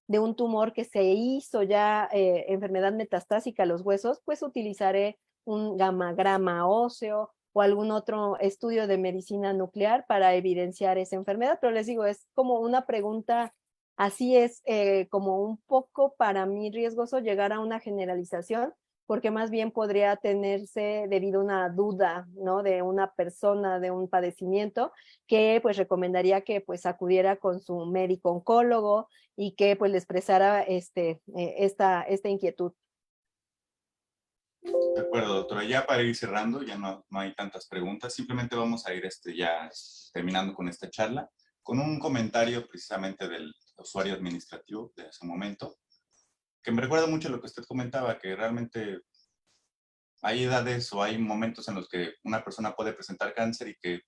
de un tumor que se hizo ya enfermedad metastásica a los huesos, pues utilizaré un gamagrama óseo o algún otro estudio de medicina nuclear para evidenciar esa enfermedad. Pero les digo, es como una pregunta, así es como un poco para mí riesgoso llegar a una generalización, porque más bien podría tenerse debido a una duda, ¿no? De una persona, de un padecimiento, que pues recomendaría que pues acudiera con su médico oncólogo y que pues le expresara esta inquietud. De acuerdo, doctora. Ya para ir cerrando, ya no hay tantas preguntas. Simplemente vamos a ir ya terminando con esta charla, con un comentario precisamente del usuario administrativo de ese momento, que me recuerda mucho a lo que usted comentaba, que realmente hay edades o hay momentos en los que una persona puede presentar cáncer y que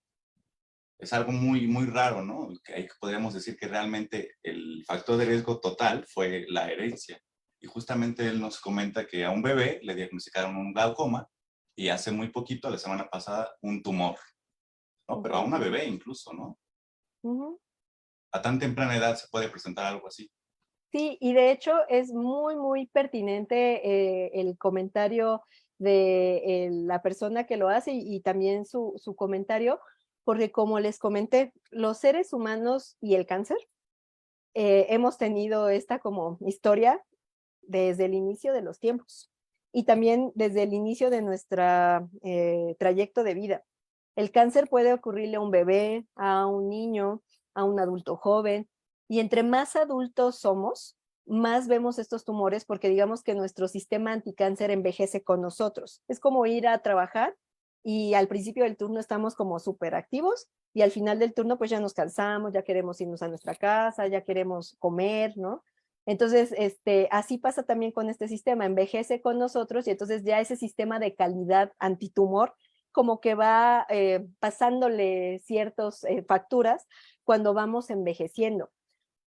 es algo muy, muy raro, ¿no? Que ahí podríamos decir que realmente el factor de riesgo total fue la herencia. Y justamente él nos comenta que a un bebé le diagnosticaron un glaucoma y hace muy poquito, la semana pasada, un tumor, ¿no? Pero a una bebé incluso, ¿no? A tan temprana edad se puede presentar algo así. Sí, y de hecho es muy, muy pertinente el comentario de la persona que lo hace y también su comentario, porque como les comenté, los seres humanos y el cáncer hemos tenido esta como historia desde el inicio de los tiempos y también desde el inicio de nuestra trayecto de vida. El cáncer puede ocurrirle a un bebé, a un niño, a un adulto joven, y entre más adultos somos, más vemos estos tumores porque digamos que nuestro sistema anticáncer envejece con nosotros. Es como ir a trabajar y al principio del turno estamos como súper activos y al final del turno pues ya nos cansamos, ya queremos irnos a nuestra casa, ya queremos comer, ¿no? Entonces, así pasa también con este sistema, envejece con nosotros y entonces ya ese sistema de calidad antitumor como que va pasándole ciertas facturas cuando vamos envejeciendo.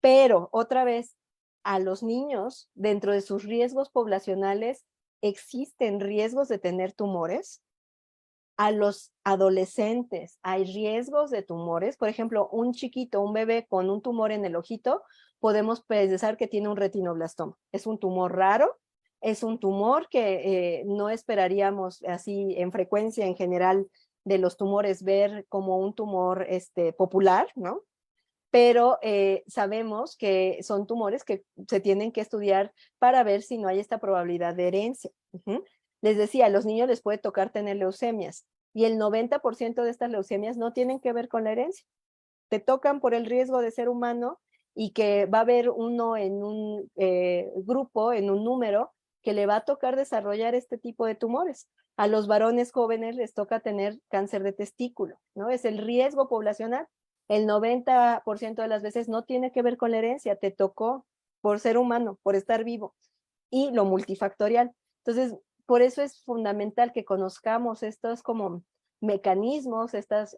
Pero otra vez, a los niños, dentro de sus riesgos poblacionales, ¿existen riesgos de tener tumores? A los adolescentes, ¿hay riesgos de tumores? Por ejemplo, un chiquito, un bebé con un tumor en el ojito, podemos pensar que tiene un retinoblastoma. Es un tumor raro, es un tumor que no esperaríamos así en frecuencia en general de los tumores ver como un tumor popular, ¿no? Pero sabemos que son tumores que se tienen que estudiar para ver si no hay esta probabilidad de herencia. Les decía, a los niños les puede tocar tener leucemias y el 90% de estas leucemias no tienen que ver con la herencia. Te tocan por el riesgo de ser humano y que va a haber uno en un grupo, en un número, que le va a tocar desarrollar este tipo de tumores. A los varones jóvenes les toca tener cáncer de testículo, ¿no? Es el riesgo poblacional. El 90% de las veces no tiene que ver con la herencia, te tocó por ser humano, por estar vivo, y lo multifactorial. Entonces, por eso es fundamental que conozcamos estos como mecanismos, estas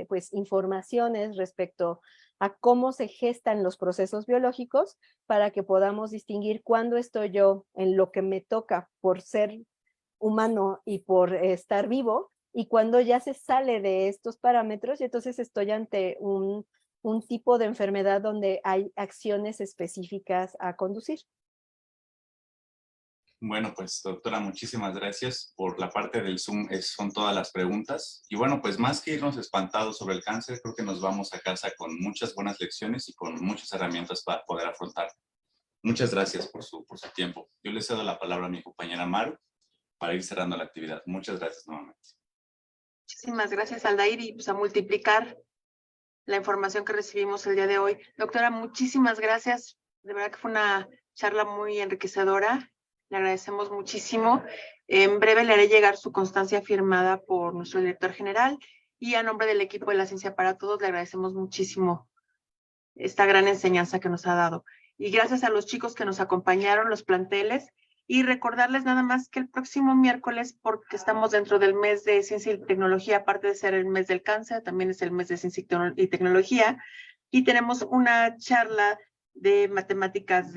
pues informaciones respecto a cómo se gestan los procesos biológicos para que podamos distinguir cuándo estoy yo en lo que me toca por ser humano y por estar vivo, y cuando ya se sale de estos parámetros, y entonces estoy ante un tipo de enfermedad donde hay acciones específicas a conducir. Bueno, pues doctora, muchísimas gracias. Por la parte del Zoom son todas las preguntas. Y bueno, pues más que irnos espantados sobre el cáncer, creo que nos vamos a casa con muchas buenas lecciones y con muchas herramientas para poder afrontar. Muchas gracias por su tiempo. Yo le cedo la palabra a mi compañera Maru para ir cerrando la actividad. Muchas gracias nuevamente. Muchísimas gracias, Aldair, y pues a multiplicar la información que recibimos el día de hoy. Doctora, muchísimas gracias. De verdad que fue una charla muy enriquecedora. Le agradecemos muchísimo. En breve le haré llegar su constancia firmada por nuestro director general, y a nombre del equipo de La Ciencia para Todos le agradecemos muchísimo esta gran enseñanza que nos ha dado. Y gracias a los chicos que nos acompañaron, los planteles, y recordarles nada más que el próximo miércoles, porque estamos dentro del mes de Ciencia y Tecnología, aparte de ser el mes del cáncer, también es el mes de Ciencia y Tecnología, y tenemos una charla de matemáticas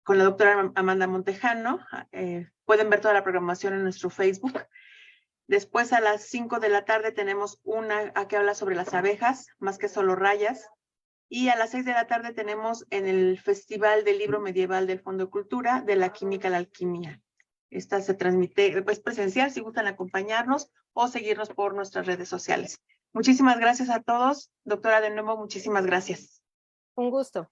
con la doctora Amanda Montejano. Pueden ver toda la programación en nuestro Facebook. Después a las 5 de la tarde tenemos una que habla sobre las abejas, más que solo rayas. Y a las 6 de la tarde tenemos en el Festival del Libro Medieval del Fondo de Cultura, de la Química a la Alquimia. Esta se transmite, pues presencial, si gustan acompañarnos o seguirnos por nuestras redes sociales. Muchísimas gracias a todos. Doctora, de nuevo, muchísimas gracias. Un gusto.